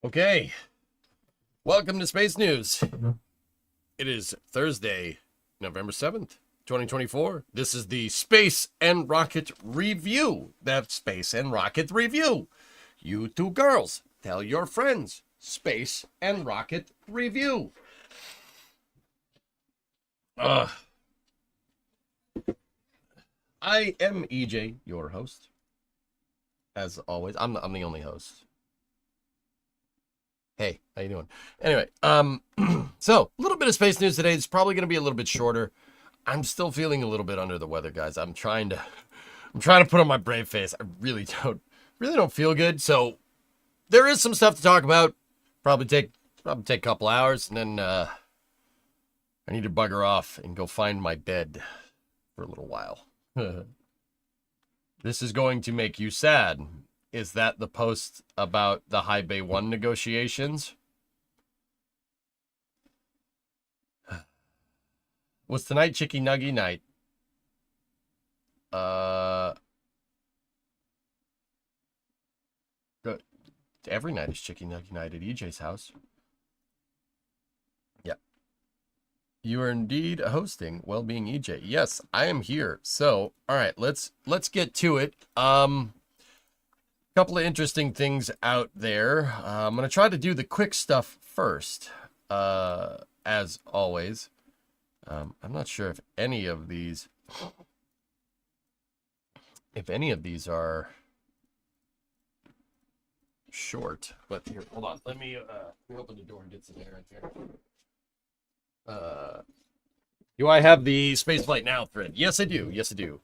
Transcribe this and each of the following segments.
Okay, welcome to Space News. It is Thursday, November 7th, 2024. This is the Space and Rocket Review. That's Space and Rocket Review. You two girls, tell your friends. Space and Rocket Review. I am EJ, your host. As always, I'm the only host. Hey, how you doing? Anyway, so a little bit of space news today. It's probably going to be a little bit shorter. I'm still feeling a little bit under the weather, guys. I'm trying to put on my brave face. I really don't feel good. So there is some stuff to talk about. Probably take a couple hours, and then I need to bugger off and go find my bed for a little while. This is going to make you sad. Is that the post about the High Bay 1 negotiations? Was tonight Chicky Nuggy night? Good. Every night is Chicky Nuggy night at EJ's house. Yeah. You are indeed hosting Wellbeing EJ. Yes, I am here. So, all right, let's get to it. Couple of interesting things out there. I'm going to try to do the quick stuff first, as always. I'm not sure if any of these are short, but here, hold on. Let me open the door and get some air in here. Do I have the Spaceflight Now thread? Yes, I do. Yes, I do.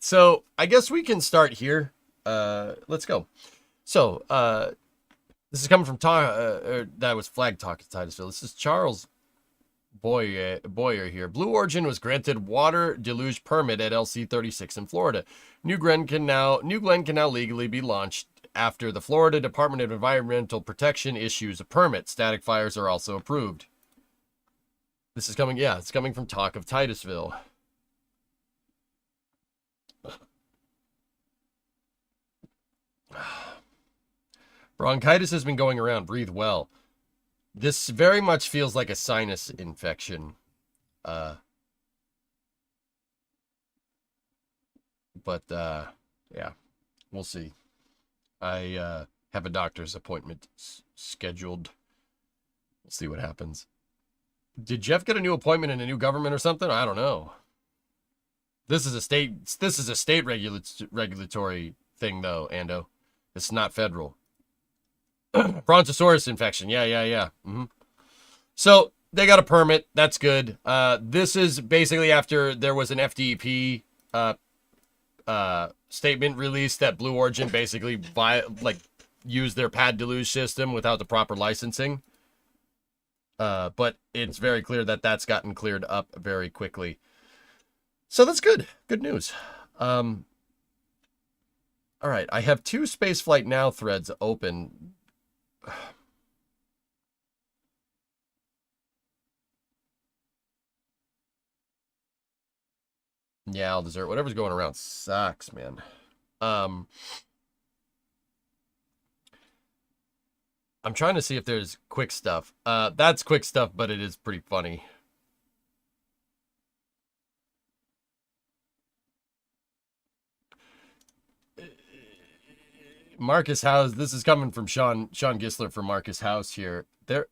So I guess we can start here. Let's go. So, this is coming from that was Flag Talk at Titusville. This is Charles Boyer here. Blue Origin was granted water deluge permit at LC-36 in Florida. New Glen can now legally be launched after the Florida Department of Environmental Protection issues a permit. Static fires are also approved. This is coming, it's coming from Talk of Titusville. Bronchitis has been going around. Breathe well. This very much feels like a sinus infection. Yeah, we'll see. I have a doctor's appointment scheduled. We'll see what happens. Did Jeff get a new appointment in a new government or something? I don't know. This is a state regulatory thing though, Ando. It's not federal. Brontosaurus infection. Yeah. So they got a permit. That's good. This is basically after there was an FDP statement released that Blue Origin basically used their pad deluge system without the proper licensing. But it's very clear that that's gotten cleared up very quickly. So that's good. Good news. All right, I have two Spaceflight Now threads open. Yeah, I'll desert. Whatever's going around sucks, man. I'm trying to see if there's quick stuff. That's quick stuff, but it is pretty funny. Marcus House. This is coming from Sean Gisler for Marcus House here. There.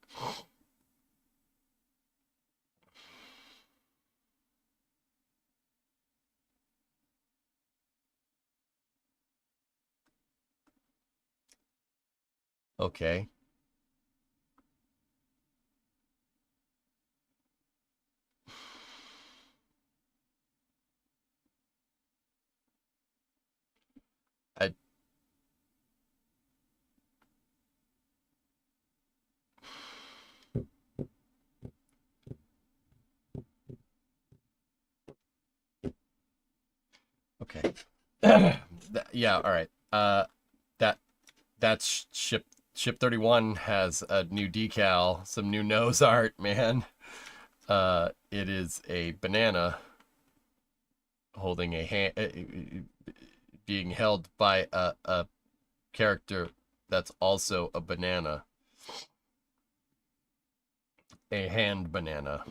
Okay. Okay. Yeah, all right. That's ship 31 has a new decal, some new nose art, man. It is a banana holding a hand, being held by a character that's also a banana. A hand banana.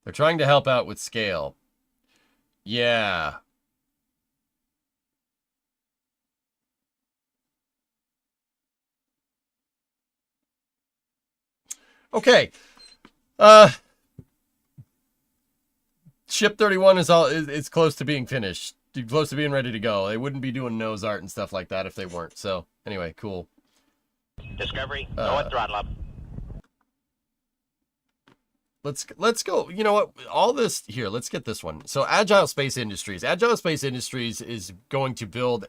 They're trying to help out with scale. Yeah. Okay. Ship 31 is close to being finished. Close to being ready to go. They wouldn't be doing nose art and stuff like that if they weren't. So, anyway, cool. Discovery, go at throttle up. Let's go. You know what? All this here, let's get this one. So Agile Space Industries. Agile Space Industries is going to build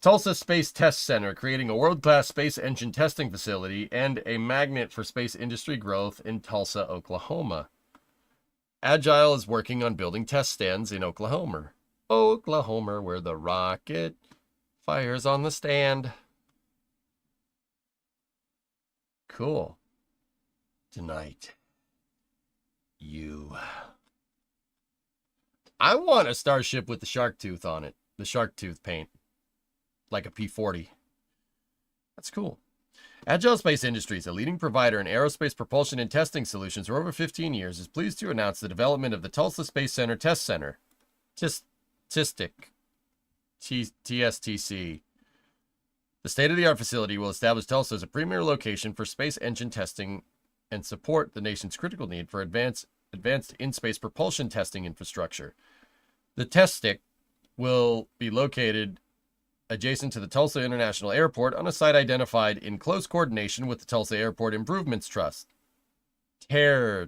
Tulsa Space Test Center, creating a world-class space engine testing facility and a magnet for space industry growth in Tulsa, Oklahoma. Agile is working on building test stands in Oklahoma, where the rocket fires on the stand. Cool. Tonight, I want a Starship with the shark tooth on it, the shark tooth paint, like a P-40. That's cool. Agile Space Industries, a leading provider in aerospace propulsion and testing solutions for over 15 years, is pleased to announce the development of the Tulsa Space Center Test Center, TSTC. The state-of-the-art facility will establish Tulsa as a premier location for space engine testing and support the nation's critical need for advanced in-space propulsion testing infrastructure. The test stick will be located adjacent to the Tulsa International Airport on a site identified in close coordination with the Tulsa Airport Improvements Trust. As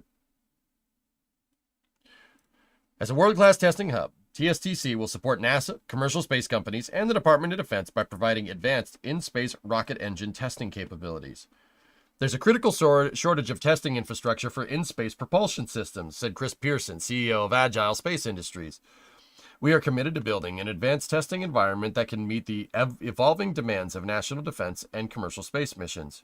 a world-class testing hub, TSTC will support NASA, commercial space companies, and the Department of Defense by providing advanced in-space rocket engine testing capabilities. There's a critical shortage of testing infrastructure for in-space propulsion systems, said Chris Pearson, CEO of Agile Space Industries. We are committed to building an advanced testing environment that can meet the evolving demands of national defense and commercial space missions.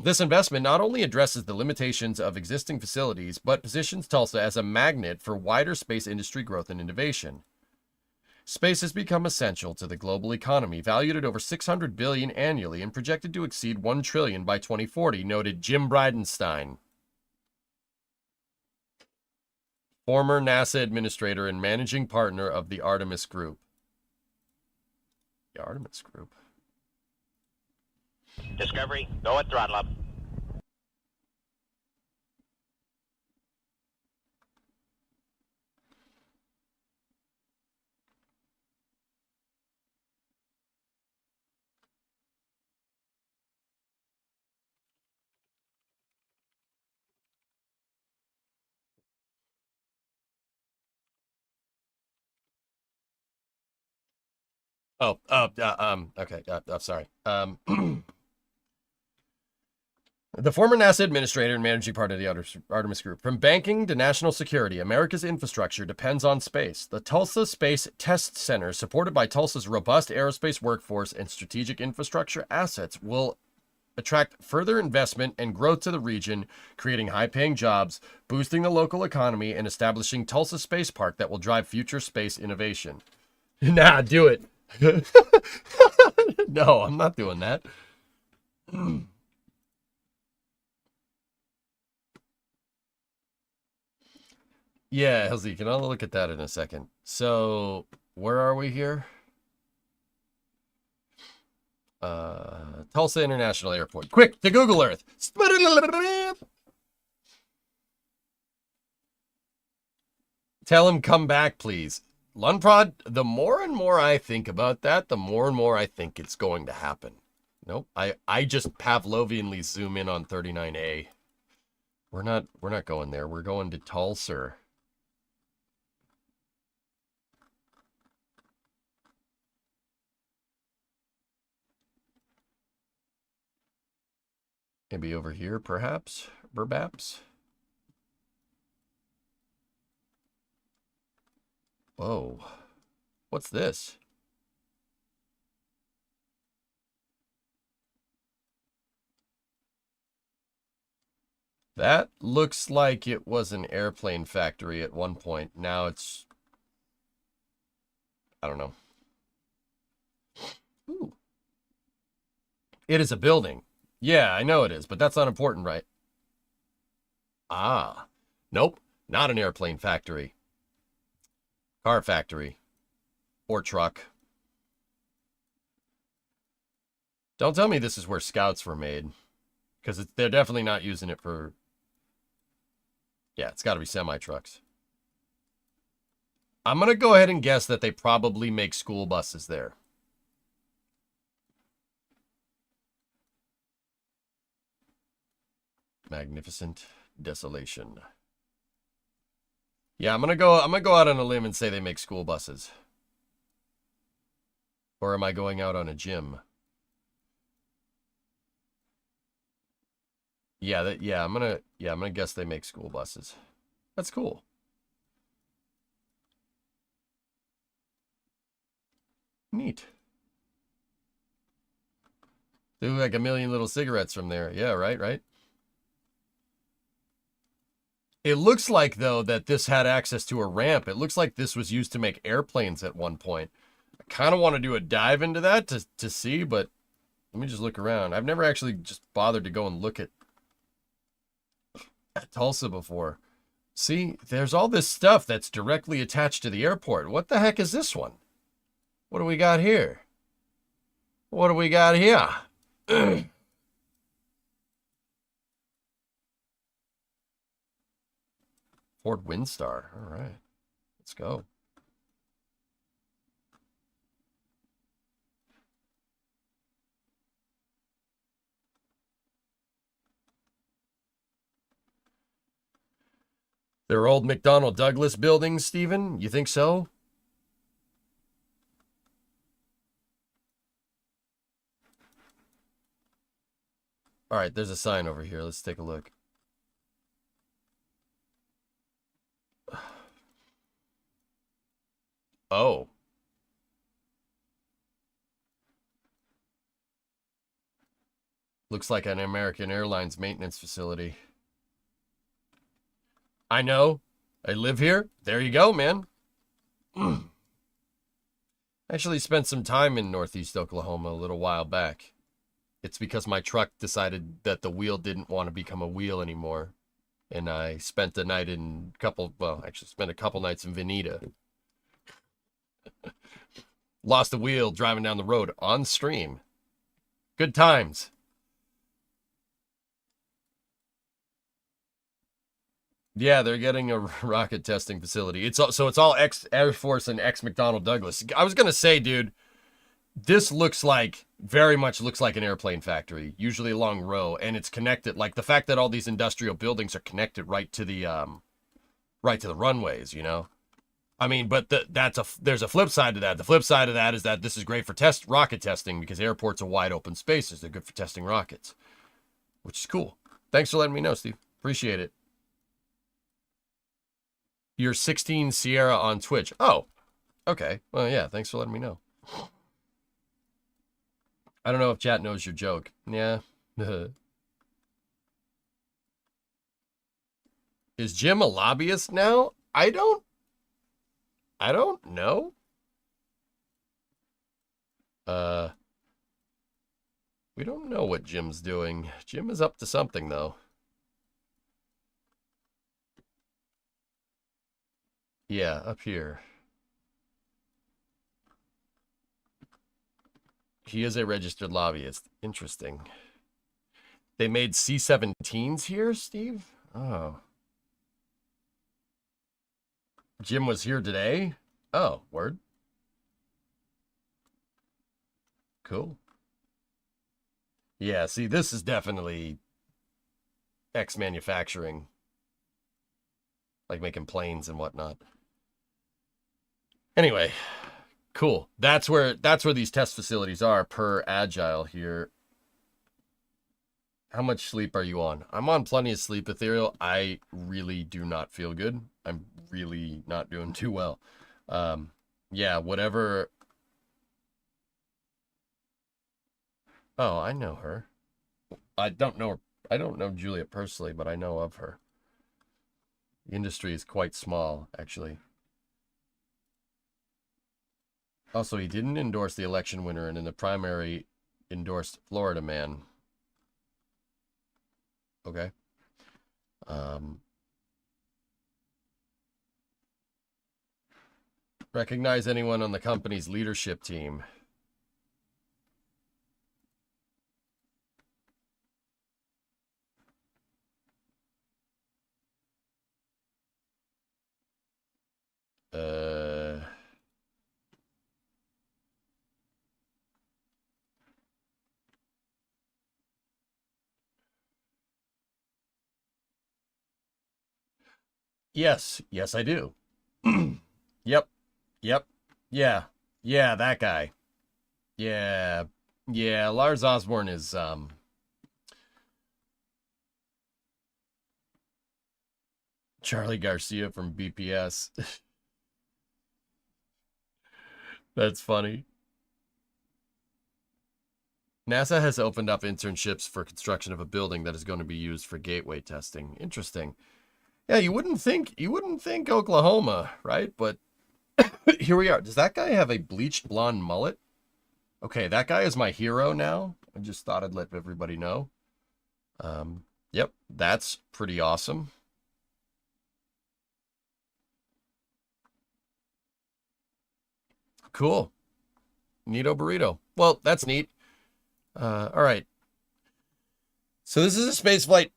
This investment not only addresses the limitations of existing facilities, but positions Tulsa as a magnet for wider space industry growth and innovation. Space has become essential to the global economy, valued at over $600 billion annually and projected to exceed $1 trillion by 2040, noted Jim Bridenstine, former NASA administrator and managing partner of the Artemis Group. The Artemis Group. Discovery, go at throttle up. Okay, I'm sorry. The former NASA administrator and managing partner of the Artemis Group. From banking to national security, America's infrastructure depends on space. The Tulsa Space Test Center, supported by Tulsa's robust aerospace workforce and strategic infrastructure assets, will attract further investment and growth to the region, creating high-paying jobs, boosting the local economy, and establishing Tulsa Space Park that will drive future space innovation. Nah, do it. No, I'm not doing that. Yeah, Helzy, can I look at that in a second? So, where are we here? Tulsa International Airport. Quick, to Google Earth. Tell him come back, please. Lunprod, the more and more I think about that, the more and more I think it's going to happen. Nope, I just Pavlovianly zoom in on 39A. We're not going there. We're going to Tulsa. Maybe over here, perhaps? Burbaps? Whoa. What's this? That looks like it was an airplane factory at one point. Now it's... I don't know. It is a building. Yeah, I know it is, but that's not important, right? Ah, nope, not an airplane factory. Car factory. Or truck. Don't tell me this is where scouts were made. Because they're definitely not using it for... Yeah, it's got to be semi-trucks. I'm going to go ahead and guess that they probably make school buses there. Magnificent desolation. Yeah, I'm gonna go out on a limb and say they make school buses. Or am I going out on a gym? Yeah, I'm gonna guess they make school buses. That's cool. Neat. They look like a million little cigarettes from there. Yeah, right. It looks like, though, that this had access to a ramp. It looks like this was used to make airplanes at one point. I kind of want to do a dive into that to see, but let me just look around. I've never actually just bothered to go and look at Tulsa before. See, there's all this stuff that's directly attached to the airport. What the heck is this one? What do we got here? What do we got here? Fort Windstar. All right. Let's go. They're old McDonnell Douglas buildings, Stephen? You think so? All right, there's a sign over here. Let's take a look. Oh. Looks like an American Airlines maintenance facility. I know. I live here. There you go, man. Actually spent some time in Northeast Oklahoma a little while back. It's because my truck decided that the wheel didn't want to become a wheel anymore. And I spent a night in spent a couple nights in Veneta. Lost the wheel driving down the road on stream. Good times. Yeah, they're getting a rocket testing facility. It's all ex Air Force and ex McDonnell Douglas. I was gonna say, dude, this very much looks like an airplane factory, usually a long row, and it's connected. Like the fact that all these industrial buildings are connected right to the runways, you know. I mean, but there's a flip side to that. The flip side of that is that this is great for rocket testing because airports are wide open spaces. They're good for testing rockets, which is cool. Thanks for letting me know, Steve. Appreciate it. You're 16 Sierra on Twitch. Oh, okay. Well, yeah, thanks for letting me know. I don't know if chat knows your joke. Yeah. Is Jim a lobbyist now? I don't know. We don't know what Jim's doing. Jim is up to something, though. Yeah, up here. He is a registered lobbyist. Interesting. They made C-17s here, Steve? Oh. Jim was here today? Oh, word. Cool. Yeah, see, this is definitely ex-manufacturing. Like making planes and whatnot. Anyway, cool. That's where these test facilities are per Agile here. How much sleep are you on? I'm on plenty of sleep, Ethereal. I really do not feel good. I'm really not doing too well. Yeah, whatever. Oh, I know her. I don't know Julia personally, but I know of her. The industry is quite small, actually. Also, he didn't endorse the election winner, and in the primary, endorsed Florida man. Okay. Recognize anyone on the company's leadership team. Yes, I do. Yep, yeah, that guy. Yeah, Lars Osborne is Charlie Garcia from BPS. That's funny. NASA has opened up internships for construction of a building that is going to be used for gateway testing. Interesting. Yeah, you wouldn't think Oklahoma, right? But here we are. Does that guy have a bleached blonde mullet? Okay, that guy is my hero now. I just thought I'd let everybody know. Yep, that's pretty awesome. Cool. Neato burrito. Well, that's neat. All right. So this is a space flight.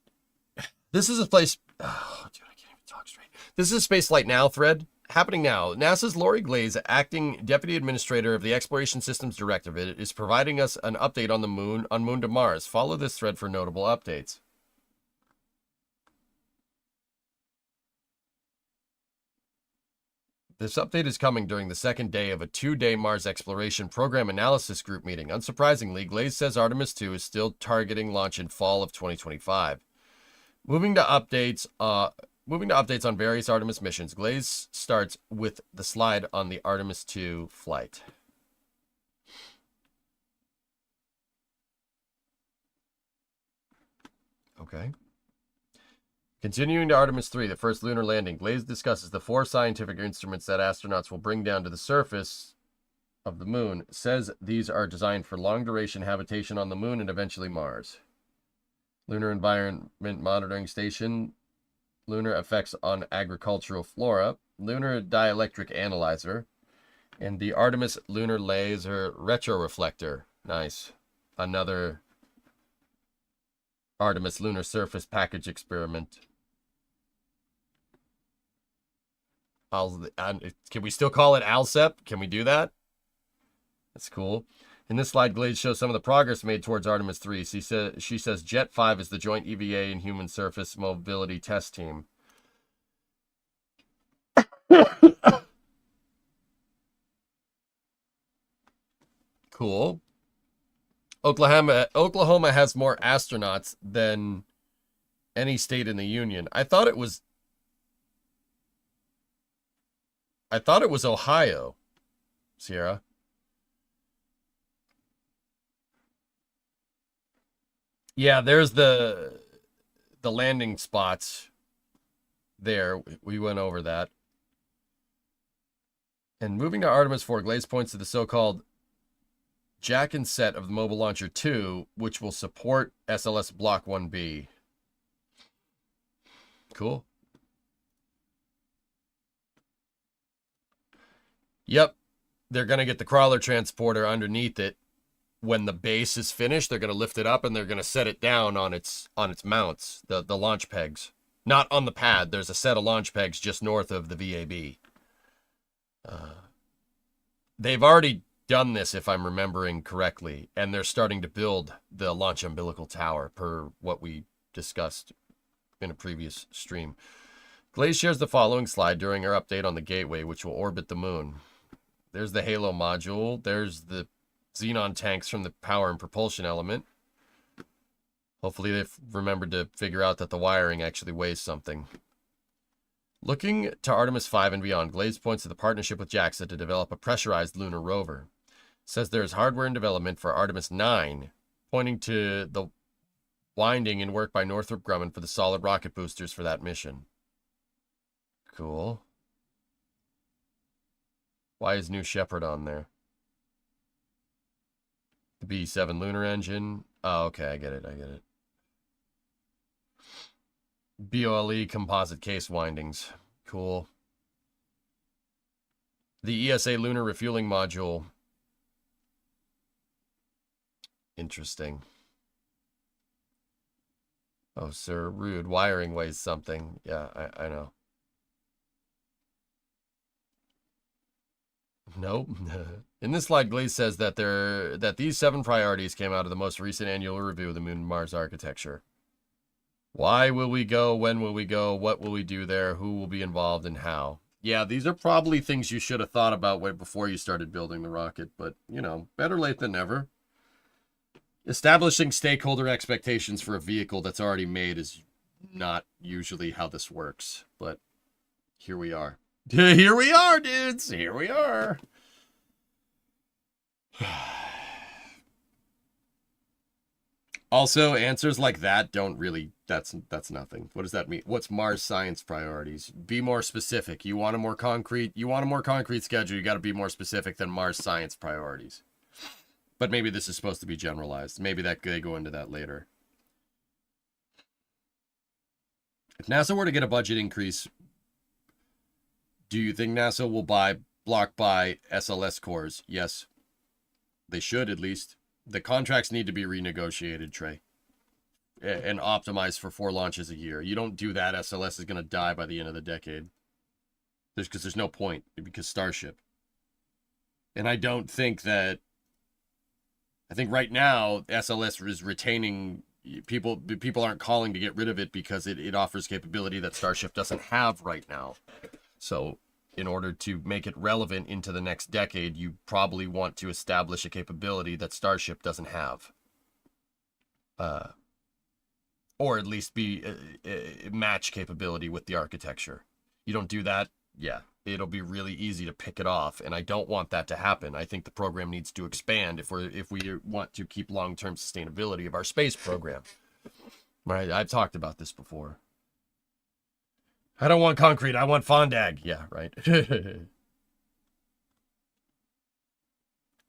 This is a place. Oh, dude, I can't even talk straight. This is a space flight now thread happening now. NASA's Lori Glaze, acting deputy administrator of the Exploration Systems Directorate, is providing us an update on the moon, on Moon to Mars. Follow this thread for notable updates. This update is coming during the second day of a 2-day Mars Exploration Program Analysis Group meeting. Unsurprisingly, Glaze says Artemis 2 is still targeting launch in fall of 2025. Moving to updates on various Artemis missions, Glaze starts with the slide on the Artemis 2 flight. Okay. Continuing to Artemis 3, the first lunar landing, Glaze discusses the 4 scientific instruments that astronauts will bring down to the surface of the moon. Says these are designed for long-duration habitation on the moon and eventually Mars. Lunar Environment Monitoring Station, Lunar Effects on Agricultural Flora, Lunar Dielectric Analyzer, and the Artemis Lunar Laser Retroreflector. Nice. Another Artemis Lunar Surface Package Experiment. Can we still call it ALSEP? Can we do that? That's cool. In this slide, Glaze shows some of the progress made towards Artemis 3. She says Jet 5 is the joint EVA and human surface mobility test team. Cool. Oklahoma has more astronauts than any state in the union. I thought it was Ohio, Sierra. Yeah, there's the landing spots there. We went over that. And moving to Artemis 4, Glaze points to the so-called jack and set of the Mobile Launcher 2, which will support SLS Block 1B. Cool. Yep. They're going to get the crawler transporter underneath it. When the base is finished, they're going to lift it up and they're going to set it down on its mounts, the launch pegs. Not on the pad. There's a set of launch pegs just north of the VAB. They've already done this, if I'm remembering correctly, and they're starting to build the launch umbilical tower per what we discussed in a previous stream. Glaze shares the following slide during her update on the gateway, which will orbit the moon. There's the Halo module. There's the xenon tanks from the power and propulsion element. Hopefully they've remembered to figure out that the wiring actually weighs something. Looking to Artemis 5 and beyond, Glaze points to the partnership with JAXA to develop a pressurized lunar rover. Says there is hardware in development for Artemis 9, pointing to the winding and work by Northrop Grumman for the solid rocket boosters for that mission. Cool. Why is New Shepard on there? B7 lunar engine. Oh, okay, I get it. BOLE composite case windings. Cool. The ESA lunar refueling module. Interesting. Oh, sir, rude. Wiring weighs something. Yeah, I know. Nope. In this slide, Glaze says that these 7 priorities came out of the most recent annual review of the Moon and Mars architecture. Why will we go? When will we go? What will we do there? Who will be involved and how? Yeah, these are probably things you should have thought about way before you started building the rocket, but, you know, better late than never. Establishing stakeholder expectations for a vehicle that's already made is not usually how this works, but here we are. Here we are, dudes. Here we are. Also, answers like that don't really, that's nothing. What does that mean? What's Mars science priorities? Be more specific. You want a more concrete schedule, you got to be more specific than Mars science priorities. But maybe this is supposed to be generalized. Maybe they go into that later. If NASA were to get a budget increase, do you think NASA will block buy SLS cores? Yes. They should, at least. The contracts need to be renegotiated, Trey, and optimized for 4 launches a year. You don't do that, SLS is going to die by the end of the decade. Because there's no point, because Starship. And I don't think that... I think right now, SLS is retaining... People aren't calling to get rid of it because it offers capability that Starship doesn't have right now. So... in order to make it relevant into the next decade, you probably want to establish a capability that Starship doesn't have. Or at least be match capability with the architecture. You don't do that, yeah, it'll be really easy to pick it off, and I don't want that to happen. I think the program needs to expand if we want to keep long-term sustainability of our space program. Right, I've talked about this before. I don't want concrete. I want fondag. Yeah, right.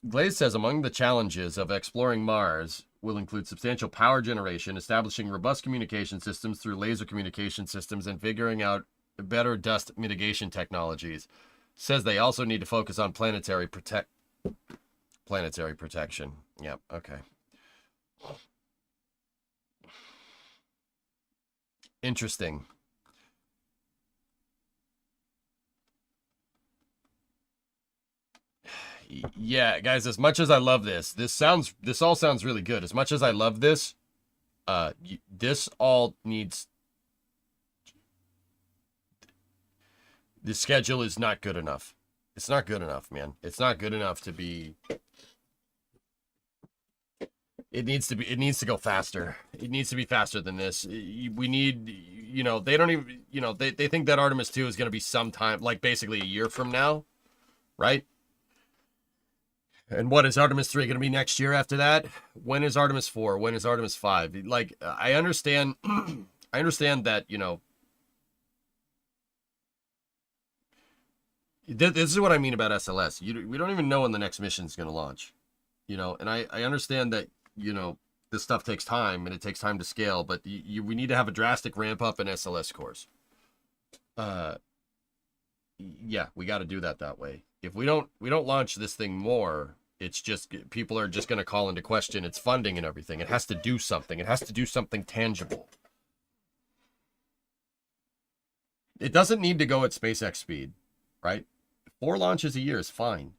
Glaze says among the challenges of exploring Mars will include substantial power generation, establishing robust communication systems through laser communication systems, and figuring out better dust mitigation technologies. Says they also need to focus on planetary protection. Yep, okay. Interesting. Yeah, guys, as much as I love this all sounds really good. As much as I love this, this all needs... The schedule is not good enough. It's not good enough, man. It's not good enough to be... It needs to go faster. It needs to be faster than this. We need, you know, they don't even, you know, they think that Artemis 2 is going to be sometime, like basically a year from now, right? And what is Artemis 3 going to be next year after that? When is Artemis 4? When is Artemis 5? Like, I understand, I understand that, you know, this is what I mean about SLS. We don't even know when the next mission is going to launch, you know, and I understand that, you know, this stuff takes time and it takes time to scale, but we need to have a drastic ramp up in SLS cores. Yeah, we got to do that way. If we don't launch this thing more, it's just, people are just going to call into question its funding and everything. It has to do something. It has to do something tangible. It doesn't need to go at SpaceX speed, right? 4 launches a year is fine.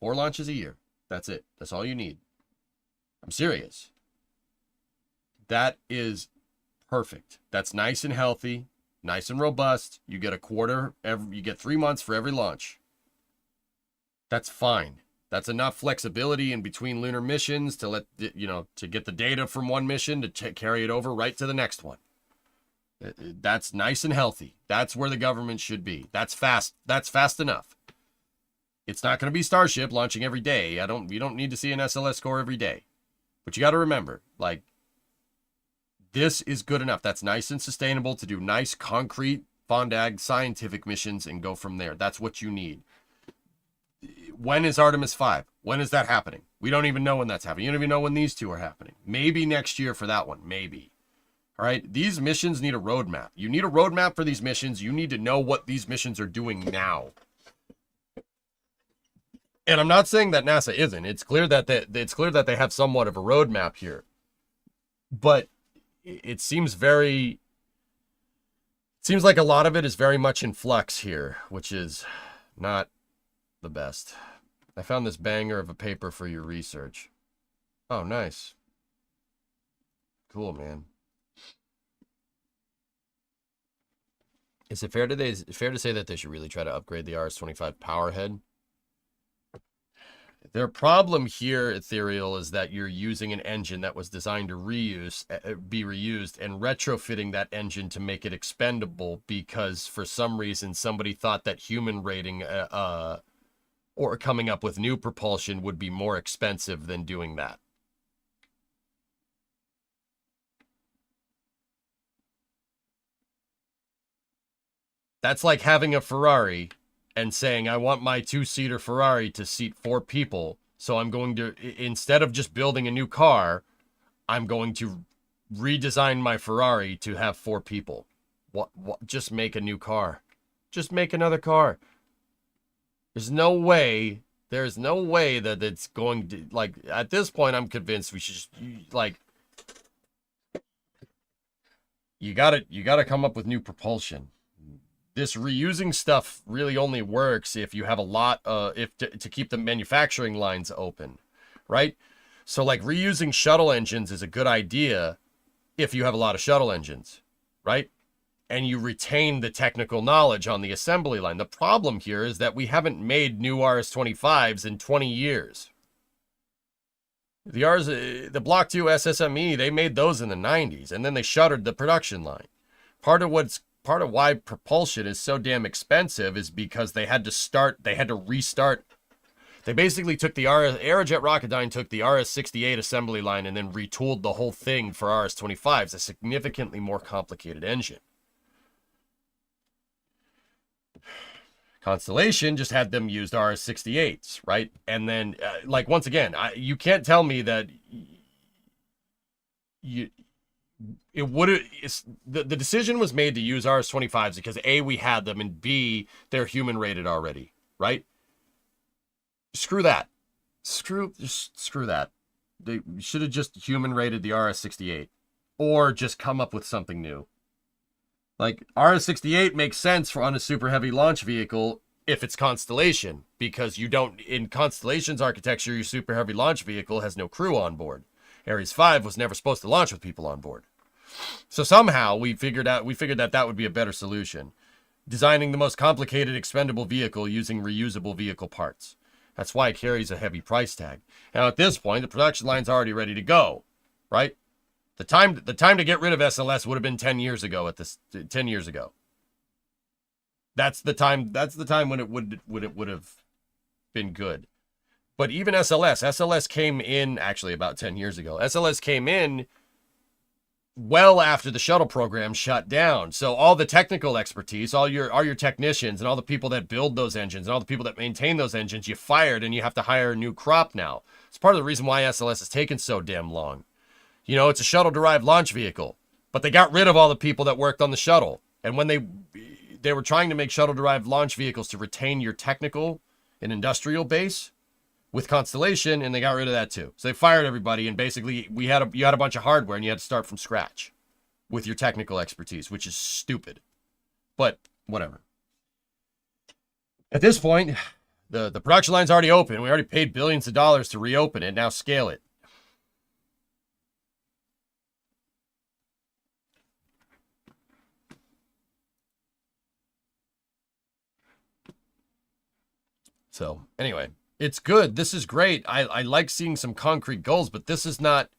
4 launches a year. That's it. That's all you need. I'm serious. That is perfect. That's nice and healthy, nice and robust. You get a quarter, you get 3 months for every launch. That's fine. That's enough flexibility in between lunar missions to let, you know, to get the data from one mission to carry it over right to the next one. That's nice and healthy. That's where the government should be. That's fast. That's fast enough. It's not going to be Starship launching every day. You don't need to see an SLS core every day. But you got to remember, like, this is good enough. That's nice and sustainable to do nice, concrete, fondag, scientific missions and go from there. That's what you need. when is Artemis 5? When is that happening? We don't even know when that's happening. You don't even know when these two are happening. Maybe next year for that one. Maybe. All right. These missions need a roadmap. You need a roadmap for these missions. You need to know what these missions are doing now. And I'm not saying that NASA isn't. It's clear that they have somewhat of a roadmap here. But it seems like a lot of it is very much in flux here, which is not the best. I found this banger of a paper for your research. Oh, nice. Cool, man. Is it fair to say that they should really try to upgrade the RS-25 powerhead? Their problem here, Ethereal, is that you're using an engine that was designed to be reused and retrofitting that engine to make it expendable because for some reason somebody thought that human rating or coming up with new propulsion would be more expensive than doing that. That's like having a Ferrari and saying, I want my two-seater Ferrari to seat 4 people. So I'm going to, instead of just building a new car, I'm going to redesign my Ferrari to have 4 people. What? Just make a new car. Just make another car. There's no way that it's going to, like, at this point, I'm convinced we should just, like, you gotta come up with new propulsion. This reusing stuff really only works if you have a lot, to keep the manufacturing lines open, right? So like reusing shuttle engines is a good idea if you have a lot of shuttle engines, right? And you retain the technical knowledge on the assembly line. The problem here is that we haven't made new RS-25s in 20 years. The Block 2 SSME, they made those in the 90s, and then they shuttered the production line. Part of why propulsion is so damn expensive is because they had to restart. They basically took Aerojet Rocketdyne took the RS-68 assembly line and then retooled the whole thing for RS-25s, a significantly more complicated engine. Constellation just had them used RS-68s, right? And then, like, once again, you can't tell me that the decision was made to use RS-25s because A, we had them, and B, they're human rated already, right? Screw that. Screw that. They should have just human rated the RS-68 or just come up with something new. Like, RS-68 makes sense on a super heavy launch vehicle if it's Constellation, because you don't, in Constellation's architecture, your super heavy launch vehicle has no crew on board. Ares 5 was never supposed to launch with people on board. So somehow we figured that would be a better solution. Designing the most complicated expendable vehicle using reusable vehicle parts. That's why it carries a heavy price tag. Now at this point, the production line's already ready to go, right? The time to get rid of SLS would have been 10 years ago 10 years ago. That's the time when it would have been good. But even SLS came in actually about 10 years ago. SLS came in well after the shuttle program shut down. So all the technical expertise, all your technicians and all the people that build those engines and all the people that maintain those engines, you fired and you have to hire a new crop now. It's part of the reason why SLS has taken so damn long. You know, it's a shuttle-derived launch vehicle, but they got rid of all the people that worked on the shuttle. And when they were trying to make shuttle-derived launch vehicles to retain your technical and industrial base with Constellation, and they got rid of that too. So they fired everybody, and basically you had a bunch of hardware, and you had to start from scratch with your technical expertise, which is stupid. But whatever. At this point, the production line's already open. We already paid billions of dollars to reopen it. Now scale it. So anyway, it's good. This is great. I like seeing some concrete goals, but this is not.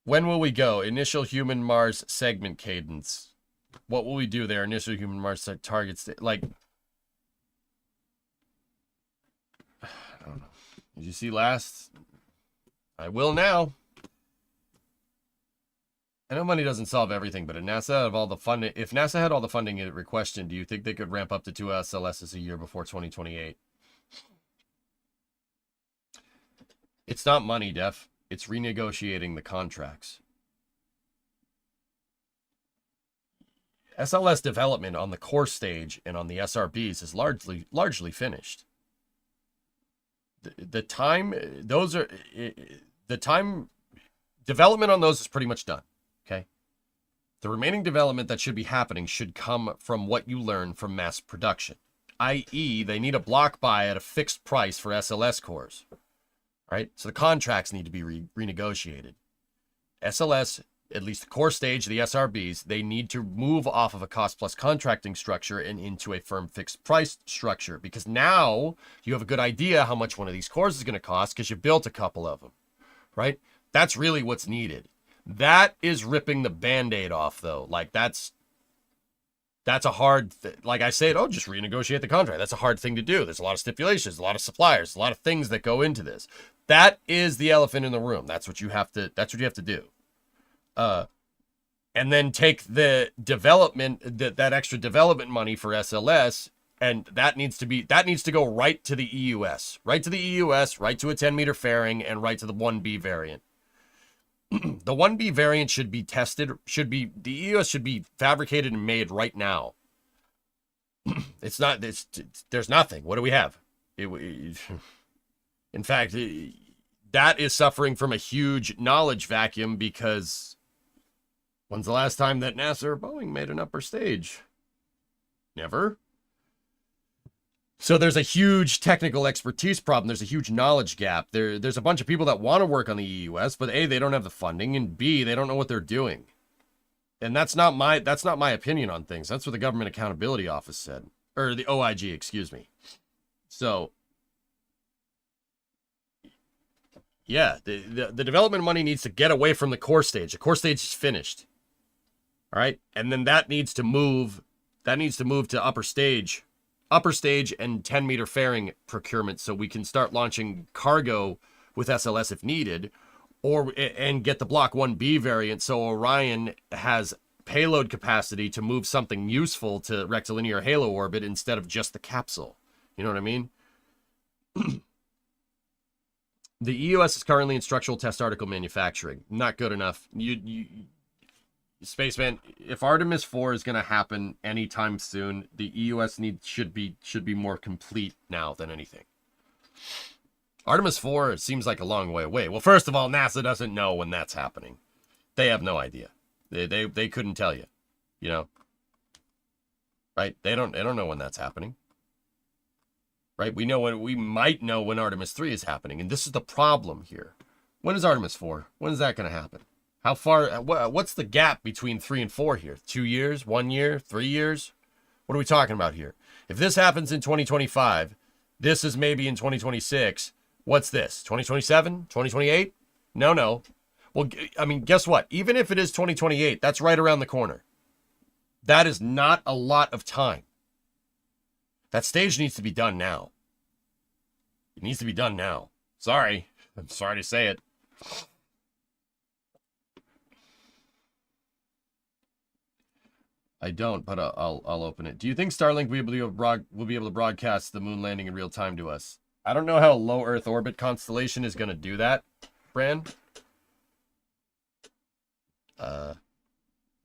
When will we go? Initial human Mars segment cadence. What will we do there? Initial human Mars targets. Like, I don't know. Did you see last? I will now. I know money doesn't solve everything, but if NASA had all the funding it requested, do you think they could ramp up to 2 SLSs a year before 2028? It's not money, Def. It's renegotiating the contracts. SLS development on the core stage and on the SRBs is largely finished. The time development on those is pretty much done. Okay. The remaining development that should be happening should come from what you learn from mass production, i.e., they need a block buy at a fixed price for SLS cores. Right? So the contracts need to be renegotiated. SLS, at least the core stage, the SRBs, they need to move off of a cost plus contracting structure and into a firm fixed price structure, because now you have a good idea how much one of these cores is going to cost because you built a couple of them, right? That's really what's needed. That is ripping the Band-Aid off, though. Like, that's a hard, like I said, just renegotiate the contract. That's a hard thing to do. There's a lot of stipulations, a lot of suppliers, a lot of things that go into this. That is the elephant in the room. That's what you have to do. And then take the development, that extra development money for SLS, and that needs to go right to the EUS, right to a 10-meter fairing, and right to the 1B variant. The 1B variant should be tested, the EUS should be fabricated and made right now. There's nothing. What do we have? In fact, that is suffering from a huge knowledge vacuum, because when's the last time that NASA or Boeing made an upper stage? Never. So there's a huge technical expertise problem. There's a huge knowledge gap. There's a bunch of people that want to work on the EUS, but A, they don't have the funding, and B, they don't know what they're doing. And that's not my opinion on things. That's what the Government Accountability Office said. Or the OIG, excuse me. So, yeah, the development money needs to get away from the core stage. The core stage is finished. All right? And then that needs to move to upper stage and 10-meter fairing procurement, so we can start launching cargo with SLS if needed, and get the Block 1B variant so Orion has payload capacity to move something useful to rectilinear halo orbit instead of just the capsule. You know what I mean? The EUS is currently in structural test article manufacturing. Not good enough. Spaceman, if Artemis 4 is going to happen anytime soon, the EUS should be more complete now than anything. Artemis 4 seems like a long way away. Well, first of all, NASA doesn't know when that's happening. They have no idea. They couldn't tell you, you know. Right? They don't know when that's happening. Right? We might know when Artemis 3 is happening, and this is the problem here. When is Artemis 4? When is that going to happen? How far, what's the gap between 3 and 4 here? 2 years, 1 year, 3 years? What are we talking about here? If this happens in 2025, this is maybe in 2026. What's this? 2027? 2028? No. Well, I mean, guess what? Even if it is 2028, that's right around the corner. That is not a lot of time. That stage needs to be done now. It needs to be done now. Sorry. I'm sorry to say it. I don't, but I'll open it. Do you think Starlink will be able to broadcast the moon landing in real time to us? I don't know how a low Earth orbit constellation is going to do that, Bran.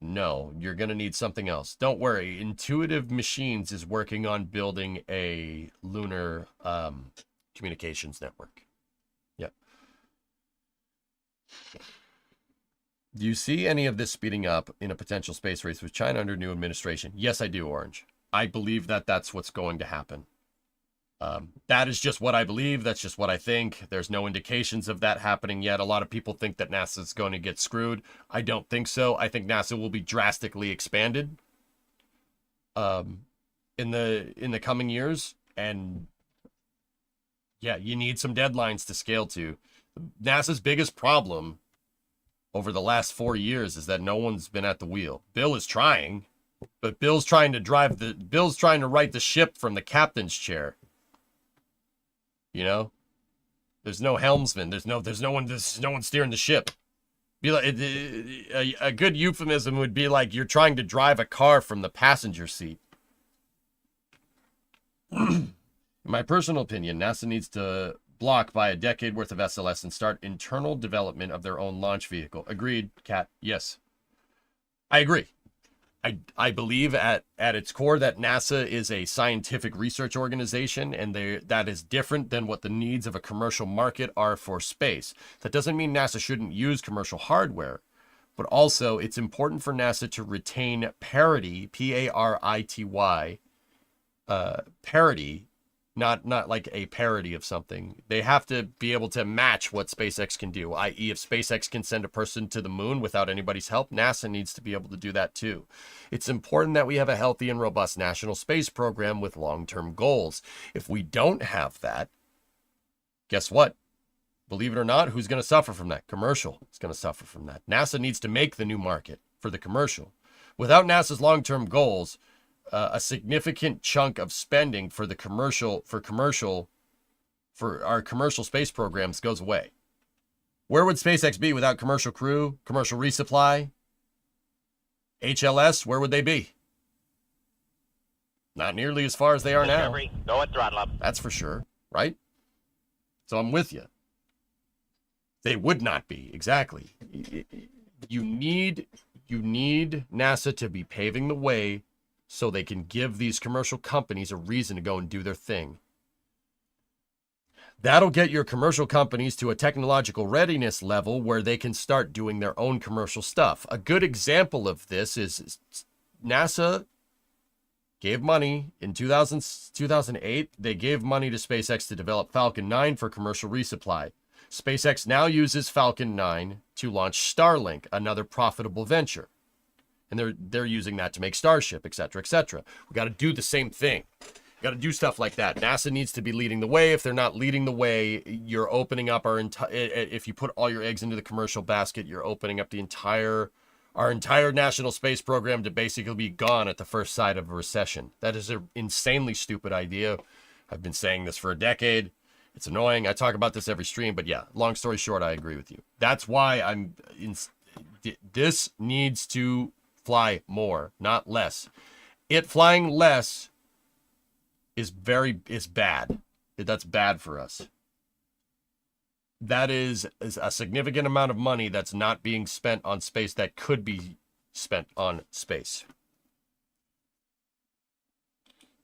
No, you're going to need something else. Don't worry. Intuitive Machines is working on building a lunar communications network. Yep. Do you see any of this speeding up in a potential space race with China under new administration? Yes, I do, Orange. I believe that that's what's going to happen. That is just what I believe. That's just what I think. There's no indications of that happening yet. A lot of people think that NASA is going to get screwed. I don't think so. I think NASA will be drastically expanded in the coming years. And yeah, you need some deadlines to scale to. NASA's biggest problem over the last 4 years is that no one's been at the wheel. Bill is trying, but Bill's trying to right the ship from the captain's chair. You know, there's no helmsman. There's no one steering the ship. Be like a good euphemism would be like you're trying to drive a car from the passenger seat. In my personal opinion, NASA needs to block by a decade worth of SLS and start internal development of their own launch vehicle. Agreed, Kat. Yes. I agree. I believe at its core that NASA is a scientific research organization, and that is different than what the needs of a commercial market are for space. That doesn't mean NASA shouldn't use commercial hardware, but also it's important for NASA to retain parity, P-A-R-I-T-Y, parity, not like a parody of something. They have to be able to match what SpaceX can do, i.e. if SpaceX can send a person to the moon without anybody's help, NASA needs to be able to do that too. It's important that we have a healthy and robust national space program with long-term goals. If we don't have that, guess what? Believe it or not, who's going to suffer from that? Commercial is going to suffer from that. NASA needs to make the new market for the commercial. Without NASA's long-term goals, a significant chunk of spending for our commercial space programs goes away. Where would SpaceX be without commercial crew, commercial resupply? HLS, where would they be? Not nearly as far as they are now. Discovery, go at throttle up. That's for sure, right? So I'm with you. They would not be, exactly. You need NASA to be paving the way so they can give these commercial companies a reason to go and do their thing. That'll get your commercial companies to a technological readiness level where they can start doing their own commercial stuff. A good example of this is NASA gave money in 2008. They gave money to SpaceX to develop Falcon 9 for commercial resupply. SpaceX now uses Falcon 9 to launch Starlink, another profitable venture. And they're using that to make Starship, et cetera, et cetera. We got to do the same thing. We got to do stuff like that. NASA needs to be leading the way. If they're not leading the way, you're opening up if you put all your eggs into the commercial basket, you're opening up our entire national space program to basically be gone at the first sign of a recession. That is an insanely stupid idea. I've been saying this for a decade. It's annoying. I talk about this every stream, but yeah, long story short, I agree with you. That's why this needs to fly more, not less. It flying less is bad. That's bad for us. That is a significant amount of money that's not being spent on space that could be spent on space.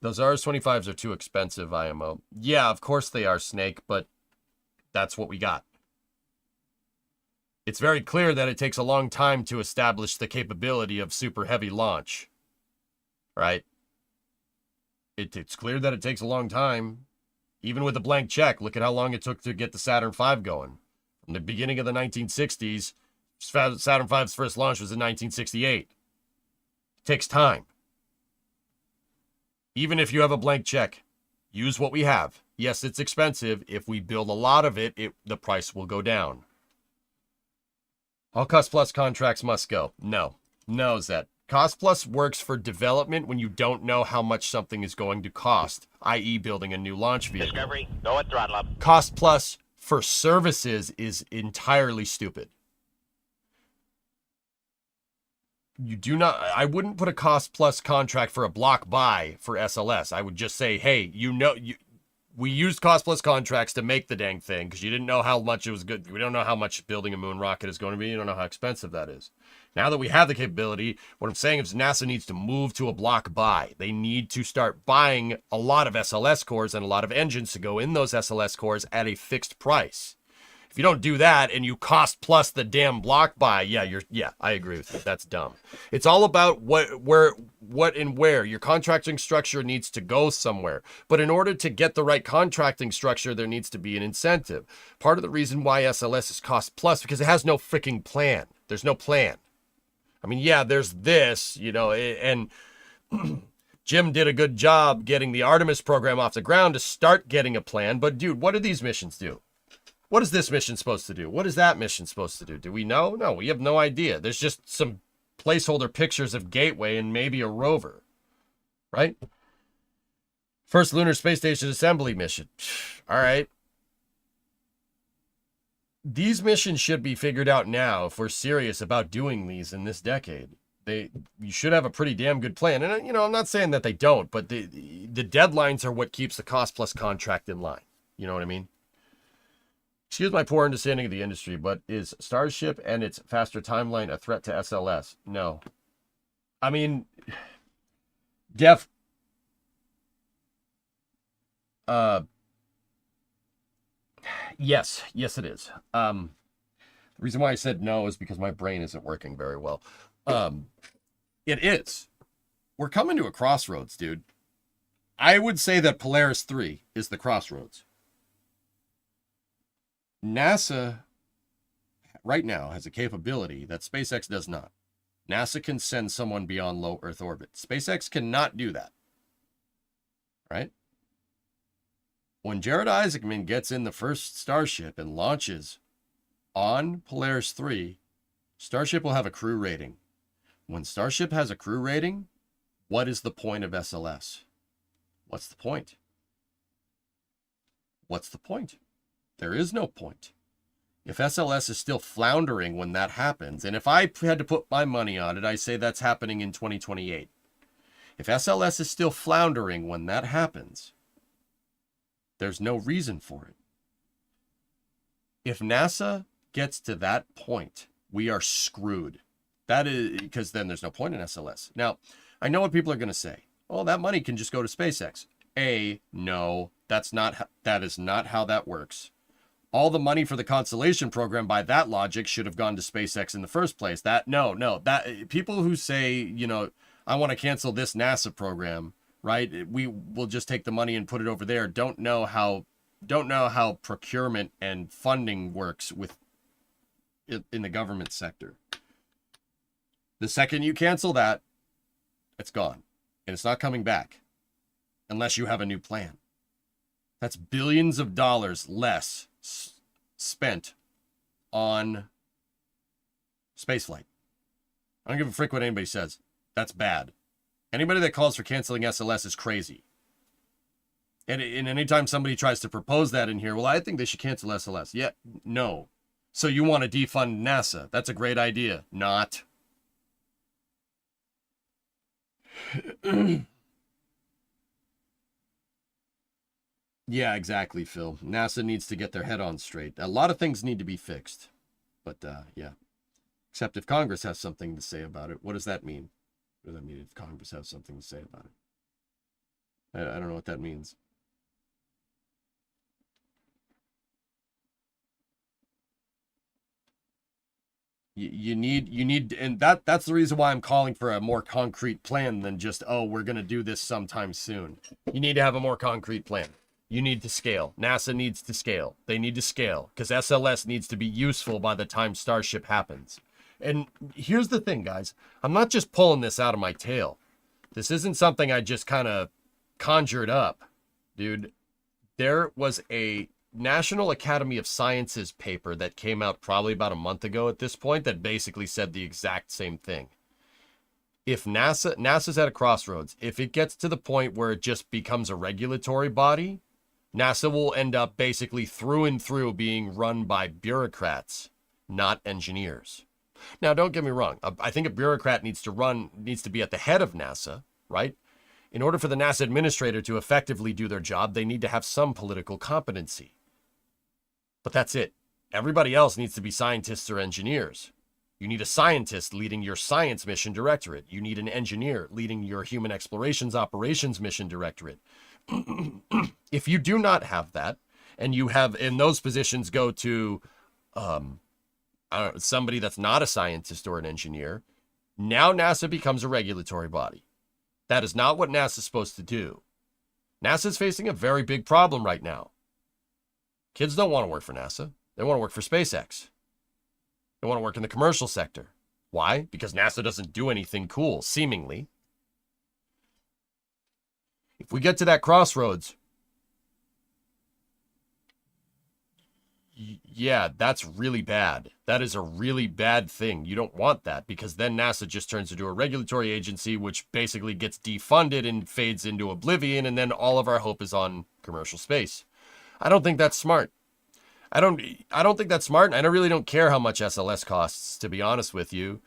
Those RS-25s are too expensive, IMO. Yeah, of course they are, Snake, but that's what we got. It's very clear that it takes a long time to establish the capability of super heavy launch, right? It's clear that it takes a long time. Even with a blank check, look at how long it took to get the Saturn V going. From the beginning of the 1960s, Saturn V's first launch was in 1968. It takes time. Even if you have a blank check, use what we have. Yes, it's expensive. If we build a lot of it, the price will go down. All cost plus contracts must go. No, Zed. Cost plus works for development when you don't know how much something is going to cost, i.e. building a new launch vehicle. Discovery, go at throttle up. Cost plus for services is entirely stupid. I wouldn't put a cost plus contract for a block buy for SLS. I would just say, hey, we used cost plus contracts to make the dang thing because you didn't know how much it was good. We don't know how much building a moon rocket is going to be. You don't know how expensive that is. Now that we have the capability, what I'm saying is NASA needs to move to a block buy. They need to start buying a lot of SLS cores and a lot of engines to go in those SLS cores at a fixed price. If you don't do that and you cost plus the damn block buy, yeah, I agree with you. That's dumb. It's all about what and where. Your contracting structure needs to go somewhere. But in order to get the right contracting structure, there needs to be an incentive. Part of the reason why SLS is cost plus because it has no freaking plan. There's no plan. I mean, yeah, there's this, and Jim did a good job getting the Artemis program off the ground to start getting a plan. But dude, what do these missions do? What is this mission supposed to do? What is that mission supposed to do? Do we know? No, we have no idea. There's just some placeholder pictures of Gateway and maybe a rover, right? First Lunar Space Station assembly mission. All right. these missions should be figured out now if we're serious about doing these in this decade. You should have a pretty damn good plan. And, you know, I'm not saying that they don't, but the deadlines are what keeps the cost plus contract in line. You know what I mean? Excuse my poor understanding of the industry, but is Starship and its faster timeline a threat to SLS? No. I mean, yes, it is. The reason why I said no is because my brain isn't working very well. It is. We're coming to a crossroads, dude. I would say that Polaris 3 is the crossroads. NASA right now has a capability that SpaceX does not. NASA can send someone beyond low Earth orbit. SpaceX cannot do that. Right? When Jared Isaacman gets in the first Starship and launches on Polaris 3, Starship will have a crew rating. When Starship has a crew rating, what is the point of SLS? What's the point? What's the point? There is no point. If SLS is still floundering when that happens, and if I had to put my money on it, I say that's happening in 2028. If SLS is still floundering when that happens, there's no reason for it. If NASA gets to that point, we are screwed. That is because then there's no point in SLS. Now, I know what people are going to say. Oh, that money can just go to SpaceX. No, that is not how that works. All the money for the Constellation program, by that logic, should have gone to SpaceX in the first place. That people who say, you know, I want to cancel this NASA program, right? We will just take the money and put it over there. Don't know how procurement and funding works in the government sector. The second you cancel that, it's gone. And it's not coming back unless you have a new plan. That's billions of dollars less spent on spaceflight. I don't give a frick what anybody says. That's bad. Anybody that calls for canceling SLS is crazy. And anytime somebody tries to propose that in here, well, I think they should cancel SLS. Yeah, no. So you want to defund NASA. That's a great idea. Not. Yeah, exactly, Phil. NASA needs to get their head on straight. A lot of things need to be fixed. But, yeah. Except if Congress has something to say about it. What does that mean? What does that mean if Congress has something to say about it? I don't know what that means. You need, and that's the reason why I'm calling for a more concrete plan than just, oh, we're going to do this sometime soon. You need to have a more concrete plan. You need to scale. NASA needs to scale. They need to scale because SLS needs to be useful by the time Starship happens. And here's the thing, guys. I'm not just pulling this out of my tail. This isn't something I just kind of conjured up. Dude, there was a National Academy of Sciences paper that came out probably about a month ago at this point that basically said the exact same thing. If NASA's at a crossroads, if it gets to the point where it just becomes a regulatory body, NASA will end up basically through and through being run by bureaucrats, not engineers. Now, don't get me wrong. I think a bureaucrat needs to be at the head of NASA, right? In order for the NASA administrator to effectively do their job, they need to have some political competency. But that's it. Everybody else needs to be scientists or engineers. You need a scientist leading your science mission directorate. You need an engineer leading your human explorations operations mission directorate. If you do not have that, and you have in those positions go to somebody that's not a scientist or an engineer, now NASA becomes a regulatory body. That is not what NASA's supposed to do. NASA's facing a very big problem right now. Kids don't want to work for NASA. They want to work for SpaceX. They want to work in the commercial sector. Why? Because NASA doesn't do anything cool, seemingly. If we get to that crossroads, yeah, that's really bad. That is a really bad thing. You don't want that because then NASA just turns into a regulatory agency, which basically gets defunded and fades into oblivion, and then all of our hope is on commercial space. I don't think that's smart. I don't think that's smart. And I really don't care how much SLS costs, to be honest with you,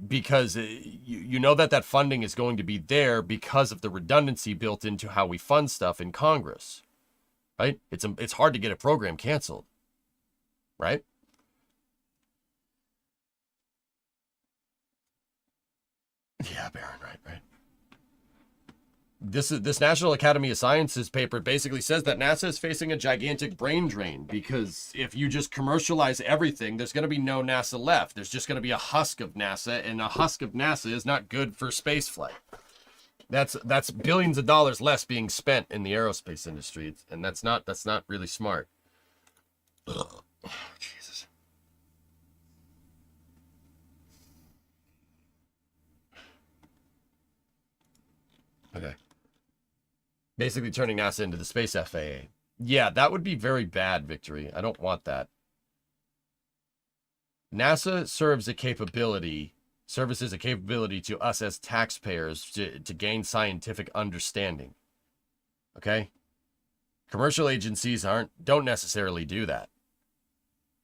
because you know that funding is going to be there because of the redundancy built into how we fund stuff in Congress, right? It's hard to get a program canceled, right? Yeah, Baron, right. This National Academy of Sciences paper basically says that NASA is facing a gigantic brain drain because if you just commercialize everything, there's going to be no NASA left. There's just going to be a husk of NASA, and a husk of NASA is not good for spaceflight. That's billions of dollars less being spent in the aerospace industry, and that's not really smart. Ugh. Oh, Jesus. Okay. Basically turning NASA into the space FAA. Yeah, that would be very bad, Victory. I don't want that. NASA services a capability to us as taxpayers to gain scientific understanding. Okay? Commercial agencies don't necessarily do that.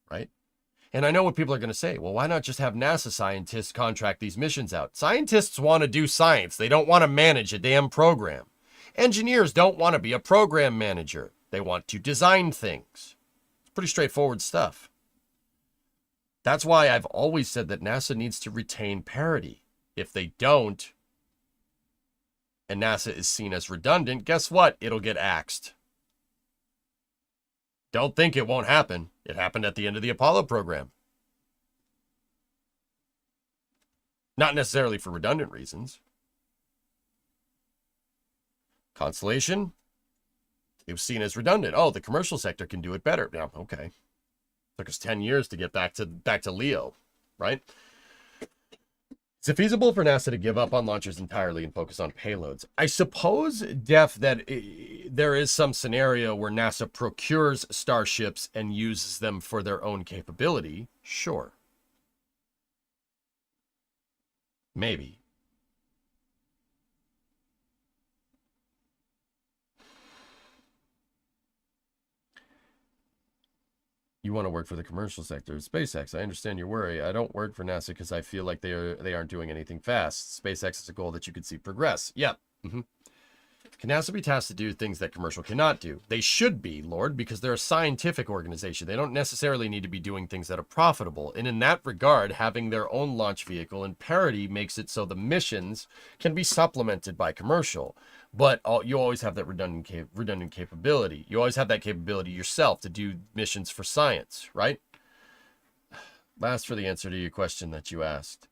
Right? And I know what people are going to say. Well, why not just have NASA scientists contract these missions out? Scientists want to do science. They don't want to manage a damn program. Engineers don't want to be a program manager. They want to design things. It's pretty straightforward stuff. That's why I've always said that NASA needs to retain parity. If they don't, and NASA is seen as redundant, guess what? It'll get axed. Don't think it won't happen. It happened at the end of the Apollo program. Not necessarily for redundant reasons. Constellation, it was seen as redundant. Oh, the commercial sector can do it better. Yeah, okay. Took us 10 years to get back to Leo, right? Is it feasible for NASA to give up on launchers entirely and focus on payloads? I suppose, Def, that there is some scenario where NASA procures starships and uses them for their own capability. Sure. Maybe. You want to work for the commercial sector. SpaceX, I understand your worry. I don't work for NASA because I feel like they aren't doing anything fast. SpaceX is a goal that you could see progress. Yep. Mm-hmm. Can NASA be tasked to do things that commercial cannot do? They should be, Lord, because they're a scientific organization. They don't necessarily need to be doing things that are profitable. And in that regard, having their own launch vehicle in parity makes it so the missions can be supplemented by commercial. But you always have that redundant capability. You always have that capability yourself to do missions for science, right? Last for the answer to your question that you asked.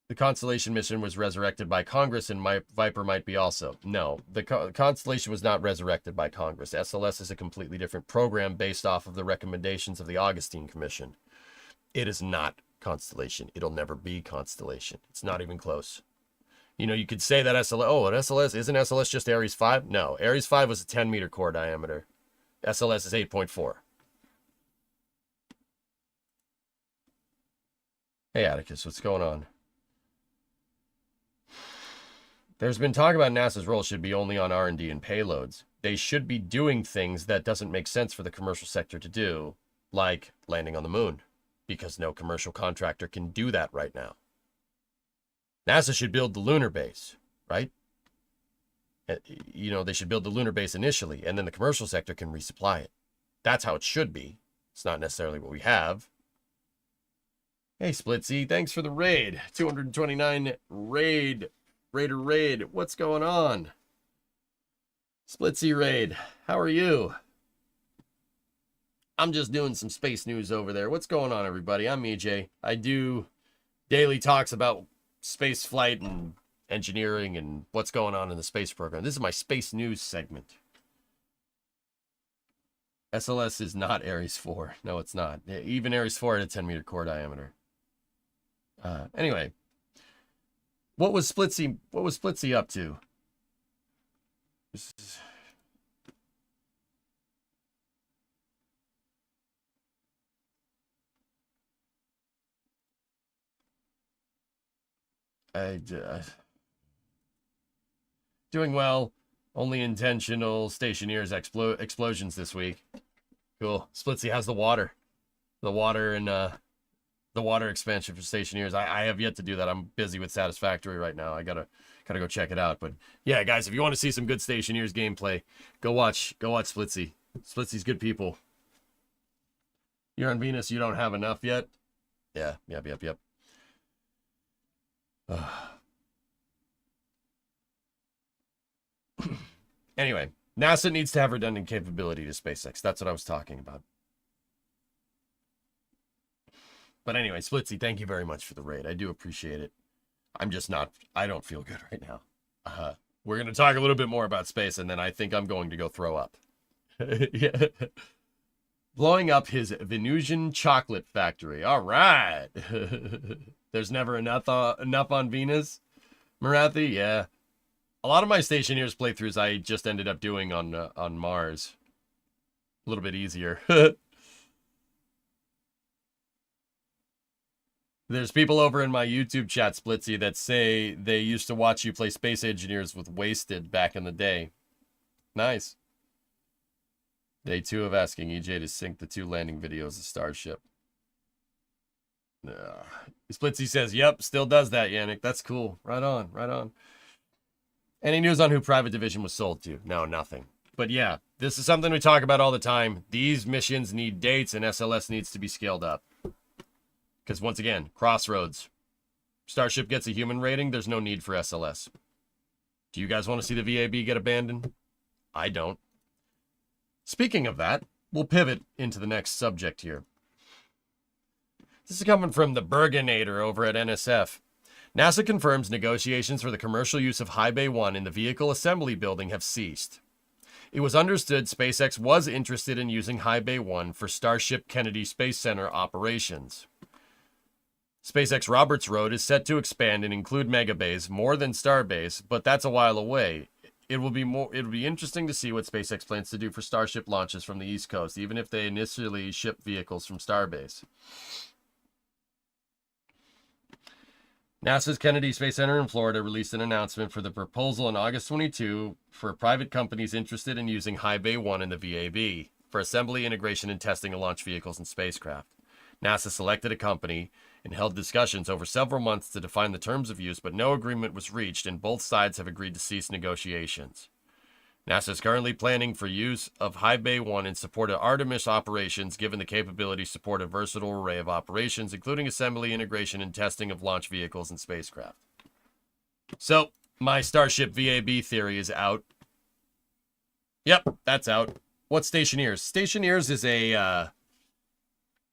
The Constellation mission was resurrected by Congress, and Viper might be also. No, the Constellation was not resurrected by Congress. SLS is a completely different program based off of the recommendations of the Augustine Commission. It is not Constellation. It'll never be Constellation. It's not even close. You know, you could say that isn't SLS just Ares 5? No, Ares 5 was a 10-meter core diameter. SLS is 8.4. Hey, Atticus, what's going on? There's been talk about NASA's role should be only on R&D and payloads. They should be doing things that doesn't make sense for the commercial sector to do, like landing on the moon, because no commercial contractor can do that right now. NASA should build the lunar base, right? You know, they should build the lunar base initially, and then the commercial sector can resupply it. That's how it should be. It's not necessarily what we have. Hey, Splitsy, thanks for the raid. 229 raid. Raid. What's going on? Splitsy raid. How are you? I'm just doing some space news over there. What's going on, everybody? I'm EJ. I do daily talks about space flight and engineering and what's going on in the space program. This is my space news segment. SLS is not Ares 4. No, it's not. Even Ares 4 had a 10-meter core diameter. Anyway, what was Splitsy up to? Doing well. Only intentional stationeers explosions this week. Cool. Splitsy has the water. The water and the water expansion for stationeers. I have yet to do that. I'm busy with Satisfactory right now. I gotta go check it out. But yeah, guys, if you want to see some good stationeers gameplay, go watch Splitsy. Splitsy's good people. You're on Venus, you don't have enough yet? Yeah, yep. Anyway, NASA needs to have redundant capability to SpaceX. That's what I was talking about. But anyway, Splitsy, thank you very much for the raid. I do appreciate it. I don't feel good right now. We're going to talk a little bit more about space, and then I think I'm going to go throw up. Yeah. Blowing up his Venusian chocolate factory. All right. There's never enough on Venus. Marathi, yeah. A lot of my Stationeers playthroughs I just ended up doing on Mars. A little bit easier. There's people over in my YouTube chat, Splitsy, that say they used to watch you play Space Engineers with Wasted back in the day. Nice. Day 2 of asking EJ to sync the 2 landing videos of Starship. Splitsy says, yep, still does that, Yannick. That's cool. Right on, right on. Any news on who Private Division was sold to? No, nothing. But yeah, this is something we talk about all the time. These missions need dates, and SLS needs to be scaled up. Because once again, crossroads. Starship gets a human rating, there's no need for SLS. Do you guys want to see the VAB get abandoned? I don't. Speaking of that, we'll pivot into the next subject here. This is coming from the Bergenator over at NSF. NASA confirms negotiations for the commercial use of High Bay 1 in the vehicle assembly building have ceased. It was understood SpaceX was interested in using High Bay 1 for Starship Kennedy Space Center operations. SpaceX Roberts Road is set to expand and include megabays more than Starbase, but that's a while away. It'll be interesting to see what SpaceX plans to do for Starship launches from the East Coast, even if they initially ship vehicles from Starbase. NASA's Kennedy Space Center in Florida released an announcement for the proposal on August 22 for private companies interested in using High Bay 1 in the VAB for assembly, integration, and testing of launch vehicles and spacecraft. NASA selected a company and held discussions over several months to define the terms of use, but no agreement was reached, and both sides have agreed to cease negotiations. NASA is currently planning for use of High Bay 1 in support of Artemis operations, given the capability to support a versatile array of operations, including assembly, integration, and testing of launch vehicles and spacecraft. So, my Starship VAB theory is out. Yep, that's out. What's Stationeers? Stationeers is a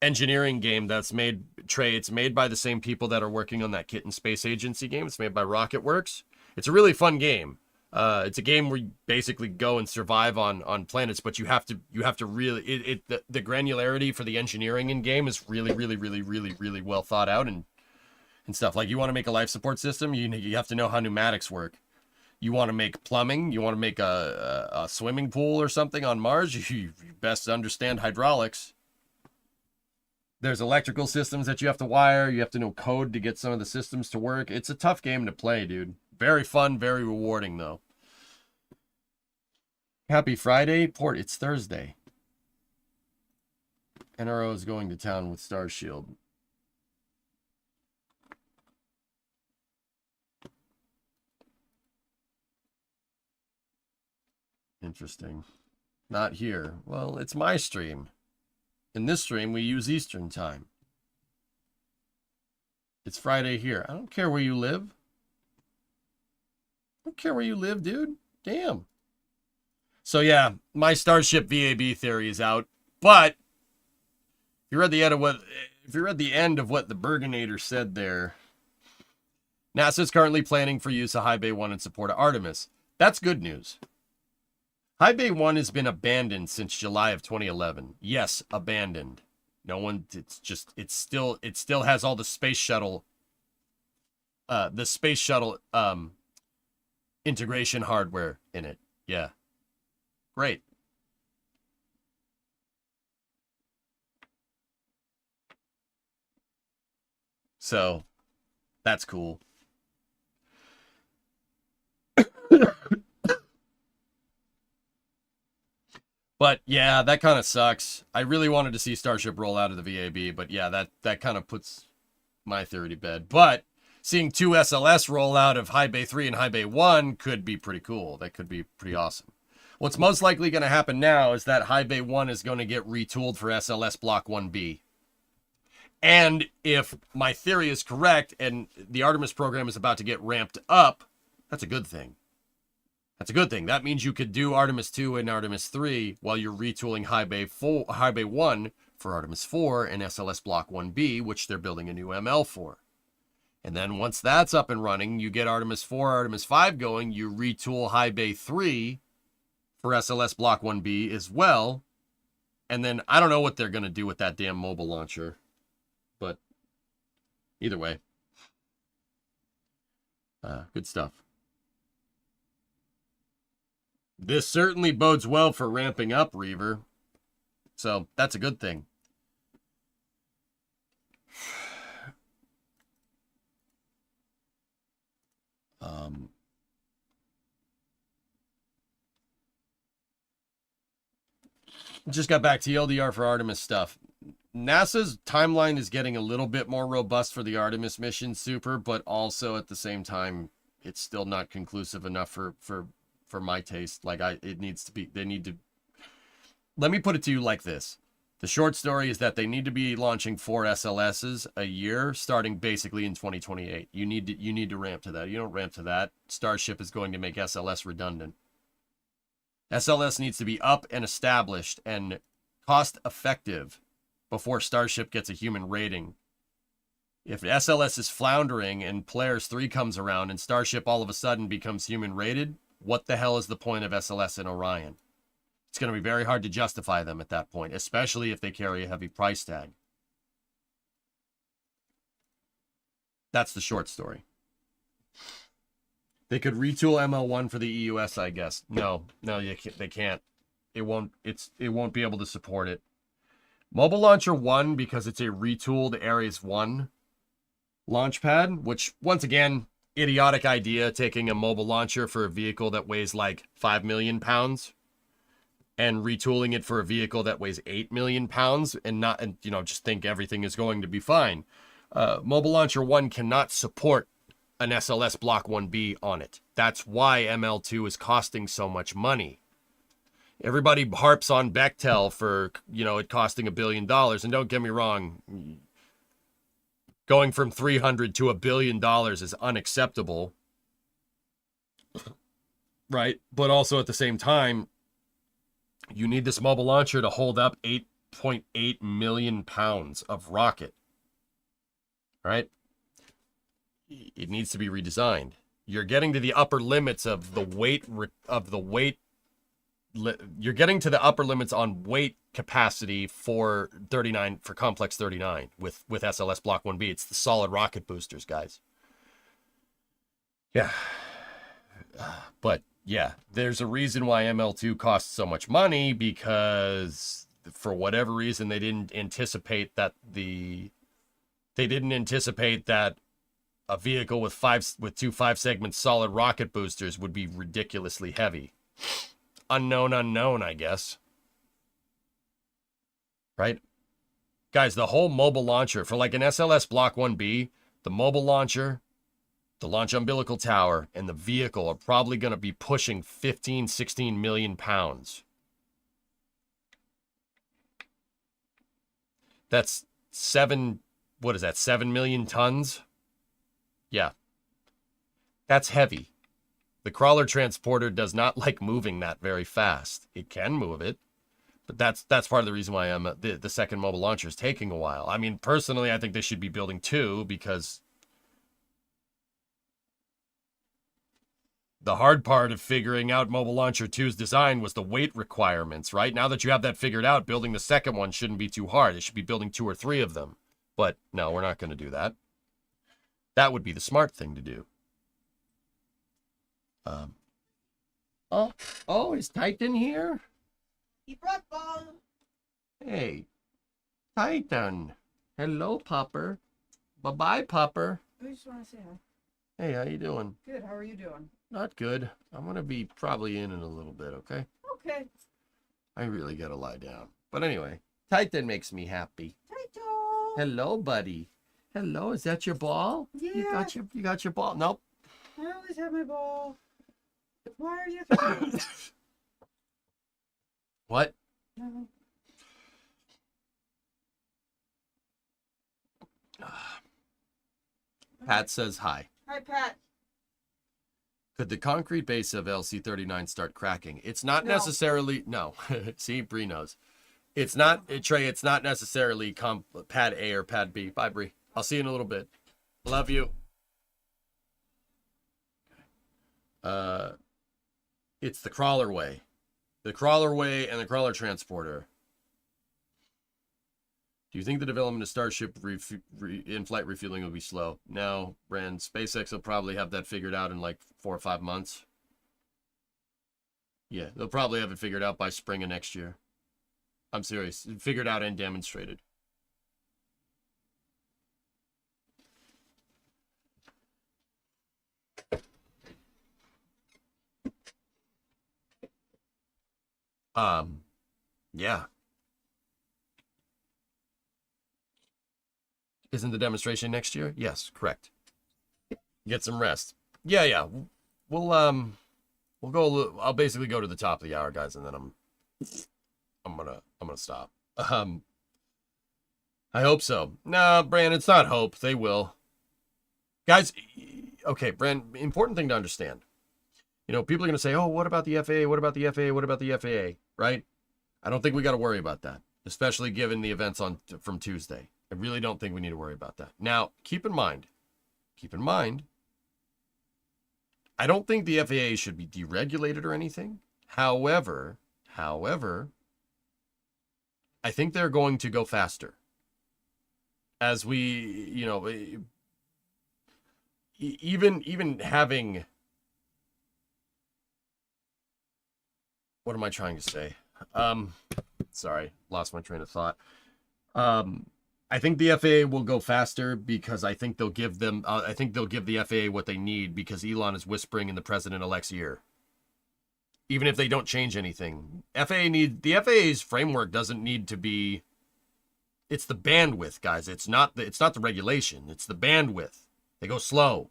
engineering game that's made, Trey, it's made by the same people that are working on that Kitten Space Agency game. It's made by RocketWorks. It's a really fun game. It's a game where you basically go and survive on planets, but you have to really, the granularity for the engineering in game is really well thought out and stuff. Like, you want to make a life support system, you have to know how pneumatics work. You want to make plumbing, you want to make a swimming pool or something on Mars, you best understand hydraulics. There's electrical systems that you have to wire. You have to know code to get some of the systems to work. It's a tough game to play, dude. Very fun, very rewarding, though. Happy Friday. Port, it's Thursday. NRO is going to town with Starshield. Interesting. Not here. Well, it's my stream. In this stream, we use Eastern time. It's Friday here. I don't care where you live. I don't care where you live, dude. Damn. So yeah, my Starship VAB theory is out. But if you read the end of what the Bergenator said there, NASA is currently planning for use of High Bay 1 in support of Artemis. That's good news. High Bay 1 has been abandoned since July of 2011. Yes, abandoned. No one, it still has all the space shuttle integration hardware in it. Yeah. Great. So, that's cool. But yeah, that kind of sucks. I really wanted to see Starship roll out of the VAB, but yeah, that kind of puts my theory to bed. But seeing 2 SLS roll out of High Bay 3 and High Bay 1 could be pretty cool. That could be pretty awesome. What's most likely going to happen now is that High Bay 1 is going to get retooled for SLS Block 1B. And if my theory is correct and the Artemis program is about to get ramped up, that's a good thing. That's a good thing. That means you could do Artemis 2 and Artemis 3 while you're retooling High Bay 1 for Artemis 4 and SLS Block 1B, which they're building a new ML for. And then once that's up and running, you get Artemis 4, Artemis 5 going, you retool High Bay 3 for SLS Block 1B as well. And then I don't know what they're going to do with that damn mobile launcher. But either way, good stuff. This certainly bodes well for ramping up, Reaver. So that's a good thing. Just got back to LDR for Artemis stuff. NASA's timeline is getting a little bit more robust for the Artemis mission, Super, but also at the same time, it's still not conclusive enough for my taste. Like it needs to be, they need to, let me put it to you like this. The short story is that they need to be launching 4 SLSs a year, starting basically in 2028. You need to ramp to that. You don't ramp to that, Starship is going to make SLS redundant. SLS needs to be up and established and cost effective before Starship gets a human rating. If SLS is floundering and Polaris 3 comes around and Starship all of a sudden becomes human rated, what the hell is the point of SLS and Orion? It's going to be very hard to justify them at that point, especially if they carry a heavy price tag. That's the short story. They could retool ML1 for the EUS, I guess. No, they can't. It won't be able to support it. Mobile Launcher 1, because it's a retooled Ares 1 launch pad, which, once again, idiotic idea, taking a mobile launcher for a vehicle that weighs like 5 million pounds and retooling it for a vehicle that weighs 8 million pounds and just think everything is going to be fine. Mobile Launcher 1 cannot support an SLS Block 1B on it. That's why ML2 is costing so much money. Everybody harps on Bechtel for, it costing $1 billion. And don't get me wrong, going from 300 to $1 billion is unacceptable. Right? But also at the same time, you need this mobile launcher to hold up 8.8 million pounds of rocket. Right? It needs to be redesigned. You're getting to the upper limits of the weight you're getting to the upper limits on weight capacity for 39 for Complex 39 with SLS Block 1B. It's the solid rocket boosters, guys. Yeah. But yeah, there's a reason why ML2 costs so much money, because for whatever reason they didn't anticipate that a vehicle with 2 5-segment solid rocket boosters would be ridiculously heavy. Unknown, I guess. Right? Guys, the whole mobile launcher for like an SLS Block 1B, the mobile launcher, the launch umbilical tower, and the vehicle are probably going to be pushing 15, 16 million pounds. That's 7 million tons? Yeah. That's heavy. The crawler transporter does not like moving that very fast. It can move it, but that's part of the reason why the second mobile launcher is taking a while. I mean, personally, I think they should be building 2, because the hard part of figuring out Mobile Launcher 2's design was the weight requirements, right? Now that you have that figured out, building the second one shouldn't be too hard. It should be building 2 or 3 of them. But no, we're not going to do that. That would be the smart thing to do. Is Titan here? He brought ball. Hey, Titan. Hello, Pupper. Bye-bye, Pupper. I just want to say hi. Hey, how you doing? Good. How are you doing? Not good. I'm going to be probably in a little bit, okay? Okay. I really gotta lie down. But anyway, Titan makes me happy. Title. Hello, buddy. Hello, is that your ball? Yeah. You got your ball. Nope. I always have my ball. Why are you? What? No. Pat says hi. Hi, Pat. Could the concrete base of LC-39 start cracking? It's not No. necessarily, no. See, Bree knows. It's not, Trey, it's not necessarily pad A or pad B. Bye, Bree. I'll see you in a little bit. Love you. It's the crawler way. The crawler way and the crawler transporter. Do you think the development of Starship in-flight refueling will be slow? No, Brand. SpaceX will probably have that figured out in like 4 or 5 months. Yeah, they'll probably have it figured out by spring of next year. I'm serious. Figured out and demonstrated. Yeah. Isn't the demonstration next year? Yes, correct. Get some rest. Yeah. We'll go. I'll basically go to the top of the hour, guys, and then I'm gonna stop. I hope so. Nah, Bran, it's not hope. They will. Guys, okay, Bran, important thing to understand. You know, people are gonna say, oh, what about the FAA? What about the FAA? What about the FAA? Right? I don't think we got to worry about that, especially given the events from Tuesday. I really don't think we need to worry about that. Now, keep in mind, I don't think the FAA should be deregulated or anything. However, I think they're going to go faster. As we, you know, even having, what am I trying to say? Sorry, lost my train of thought. I think the FAA will go faster because I think they'll give them. I think they'll give the FAA what they need because Elon is whispering in the president-elect's ear. Even if they don't change anything, the FAA's framework doesn't need to be. It's the bandwidth, guys. It's not the regulation. It's the bandwidth. They go slow,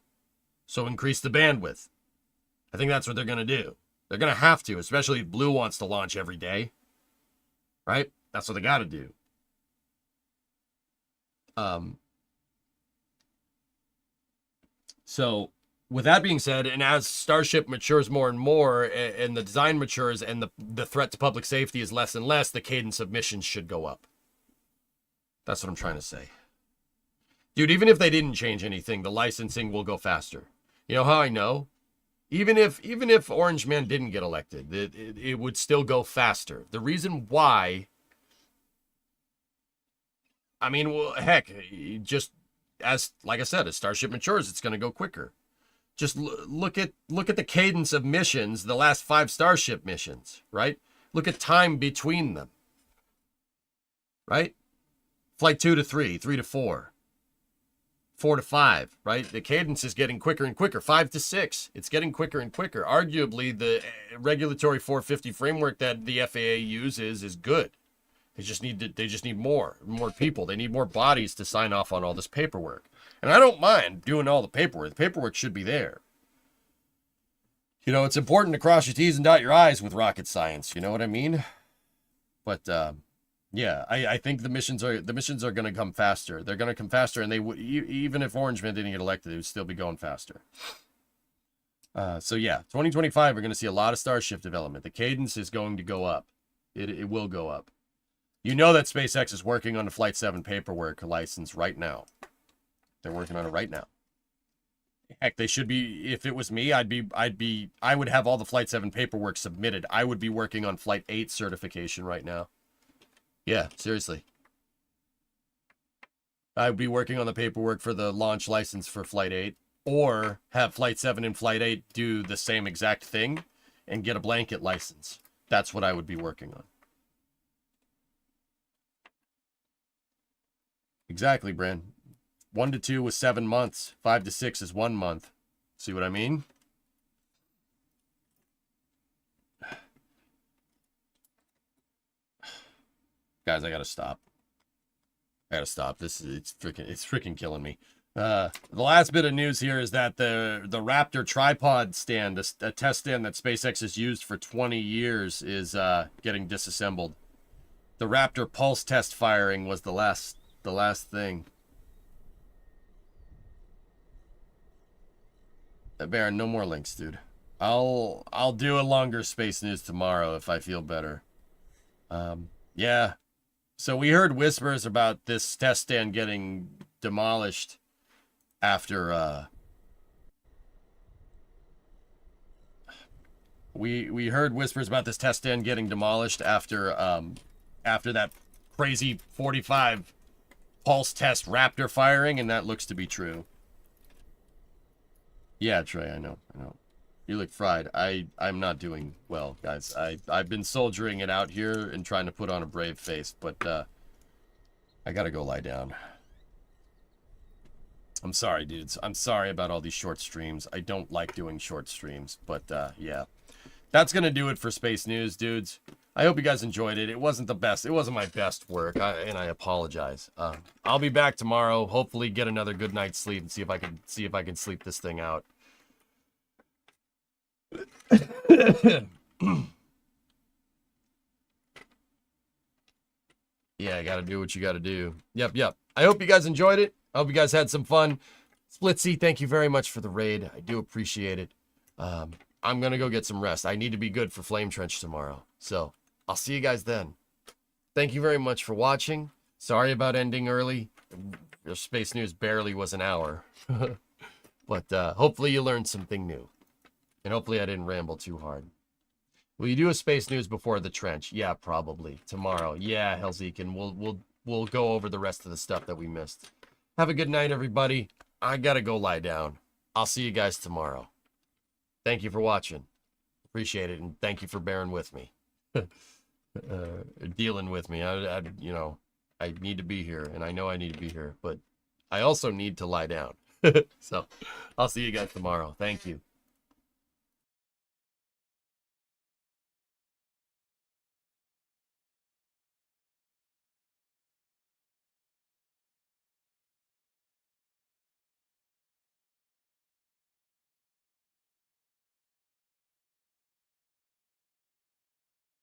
so increase the bandwidth. I think that's what they're gonna do. They're gonna have to, especially if Blue wants to launch every day. Right? That's what they got to do. So with that being said, and as Starship matures more and more, and the design matures, and the threat to public safety is less and less, the cadence of missions should go up. That's what I'm trying to say. Dude, even if they didn't change anything, the licensing will go faster. You know how I know? Even if Orange Man didn't get elected, it would still go faster. The reason why, I mean, well, heck, just like I said, as Starship matures, it's going to go quicker. Just look at the cadence of missions, the last 5 Starship missions, right? Look at time between them, right? Flight 2 to 3, 3 to 4. 4 to 5, right? The cadence is getting quicker and quicker. 5 to 6, it's getting quicker and quicker. Arguably, the regulatory 450 framework that the FAA uses is good. They just need more people. They need more bodies to sign off on all this paperwork. And I don't mind doing all the paperwork. The paperwork should be there. You know, it's important to cross your T's and dot your I's with rocket science. You know what I mean? But yeah, I think the missions are going to come faster. They're going to come faster, and they would even if Orange Man didn't get elected, it would still be going faster. So yeah, 2025, we're going to see a lot of Starship development. The cadence is going to go up. It will go up. You know that SpaceX is working on the Flight 7 paperwork license right now. They're working on it right now. Heck, they should be. If it was me, I would have all the Flight 7 paperwork submitted. I would be working on Flight 8 certification right now. Yeah, seriously. I would be working on the paperwork for the launch license for Flight 8, or have Flight 7 and Flight 8 do the same exact thing and get a blanket license. That's what I would be working on. Exactly, Bran. 1 to 2 was 7 months. 5 to 6 is 1 month. See what I mean? Guys, I gotta stop. It's freaking killing me. The last bit of news here is that the Raptor tripod stand, a test stand that SpaceX has used for 20 years, is getting disassembled. The Raptor pulse test firing was the last thing. Baron, no more links, dude. I'll do a longer space news tomorrow if I feel better. Yeah. So we heard whispers about this test stand getting demolished after we heard whispers about this test stand getting demolished after that crazy 45 pulse test Raptor firing, and that looks to be true. Yeah, Trey, I know. You look fried. I'm not doing well, guys. I've been soldiering it out here and trying to put on a brave face, but I gotta go lie down. I'm sorry, dudes. I'm sorry about all these short streams. I don't like doing short streams, but yeah. That's gonna do it for Space News, dudes. I hope you guys enjoyed it. It wasn't the best. It wasn't my best work, and I apologize. I'll be back tomorrow. Hopefully, get another good night's sleep and see if I can sleep this thing out. Yeah, I gotta do what you gotta do. Yep. I hope you guys enjoyed it. I hope you guys had some fun. Splitsy, thank you very much for the raid. I do appreciate it. I'm gonna go get some rest. I need to be good for Flame Trench tomorrow. So, I'll see you guys then. Thank you very much for watching. Sorry about ending early. Your Space News barely was an hour. But hopefully you learned something new. And hopefully I didn't ramble too hard. Will you do a Space News before the trench? Yeah, probably. Tomorrow. Yeah, Hellzeek, and we'll go over the rest of the stuff that we missed. Have a good night, everybody. I gotta go lie down. I'll see you guys tomorrow. Thank you for watching. Appreciate it, and thank you for bearing with me. Dealing with me. I need to be here, and I know I need to be here, but I also need to lie down. So, I'll see you guys tomorrow. Thank you.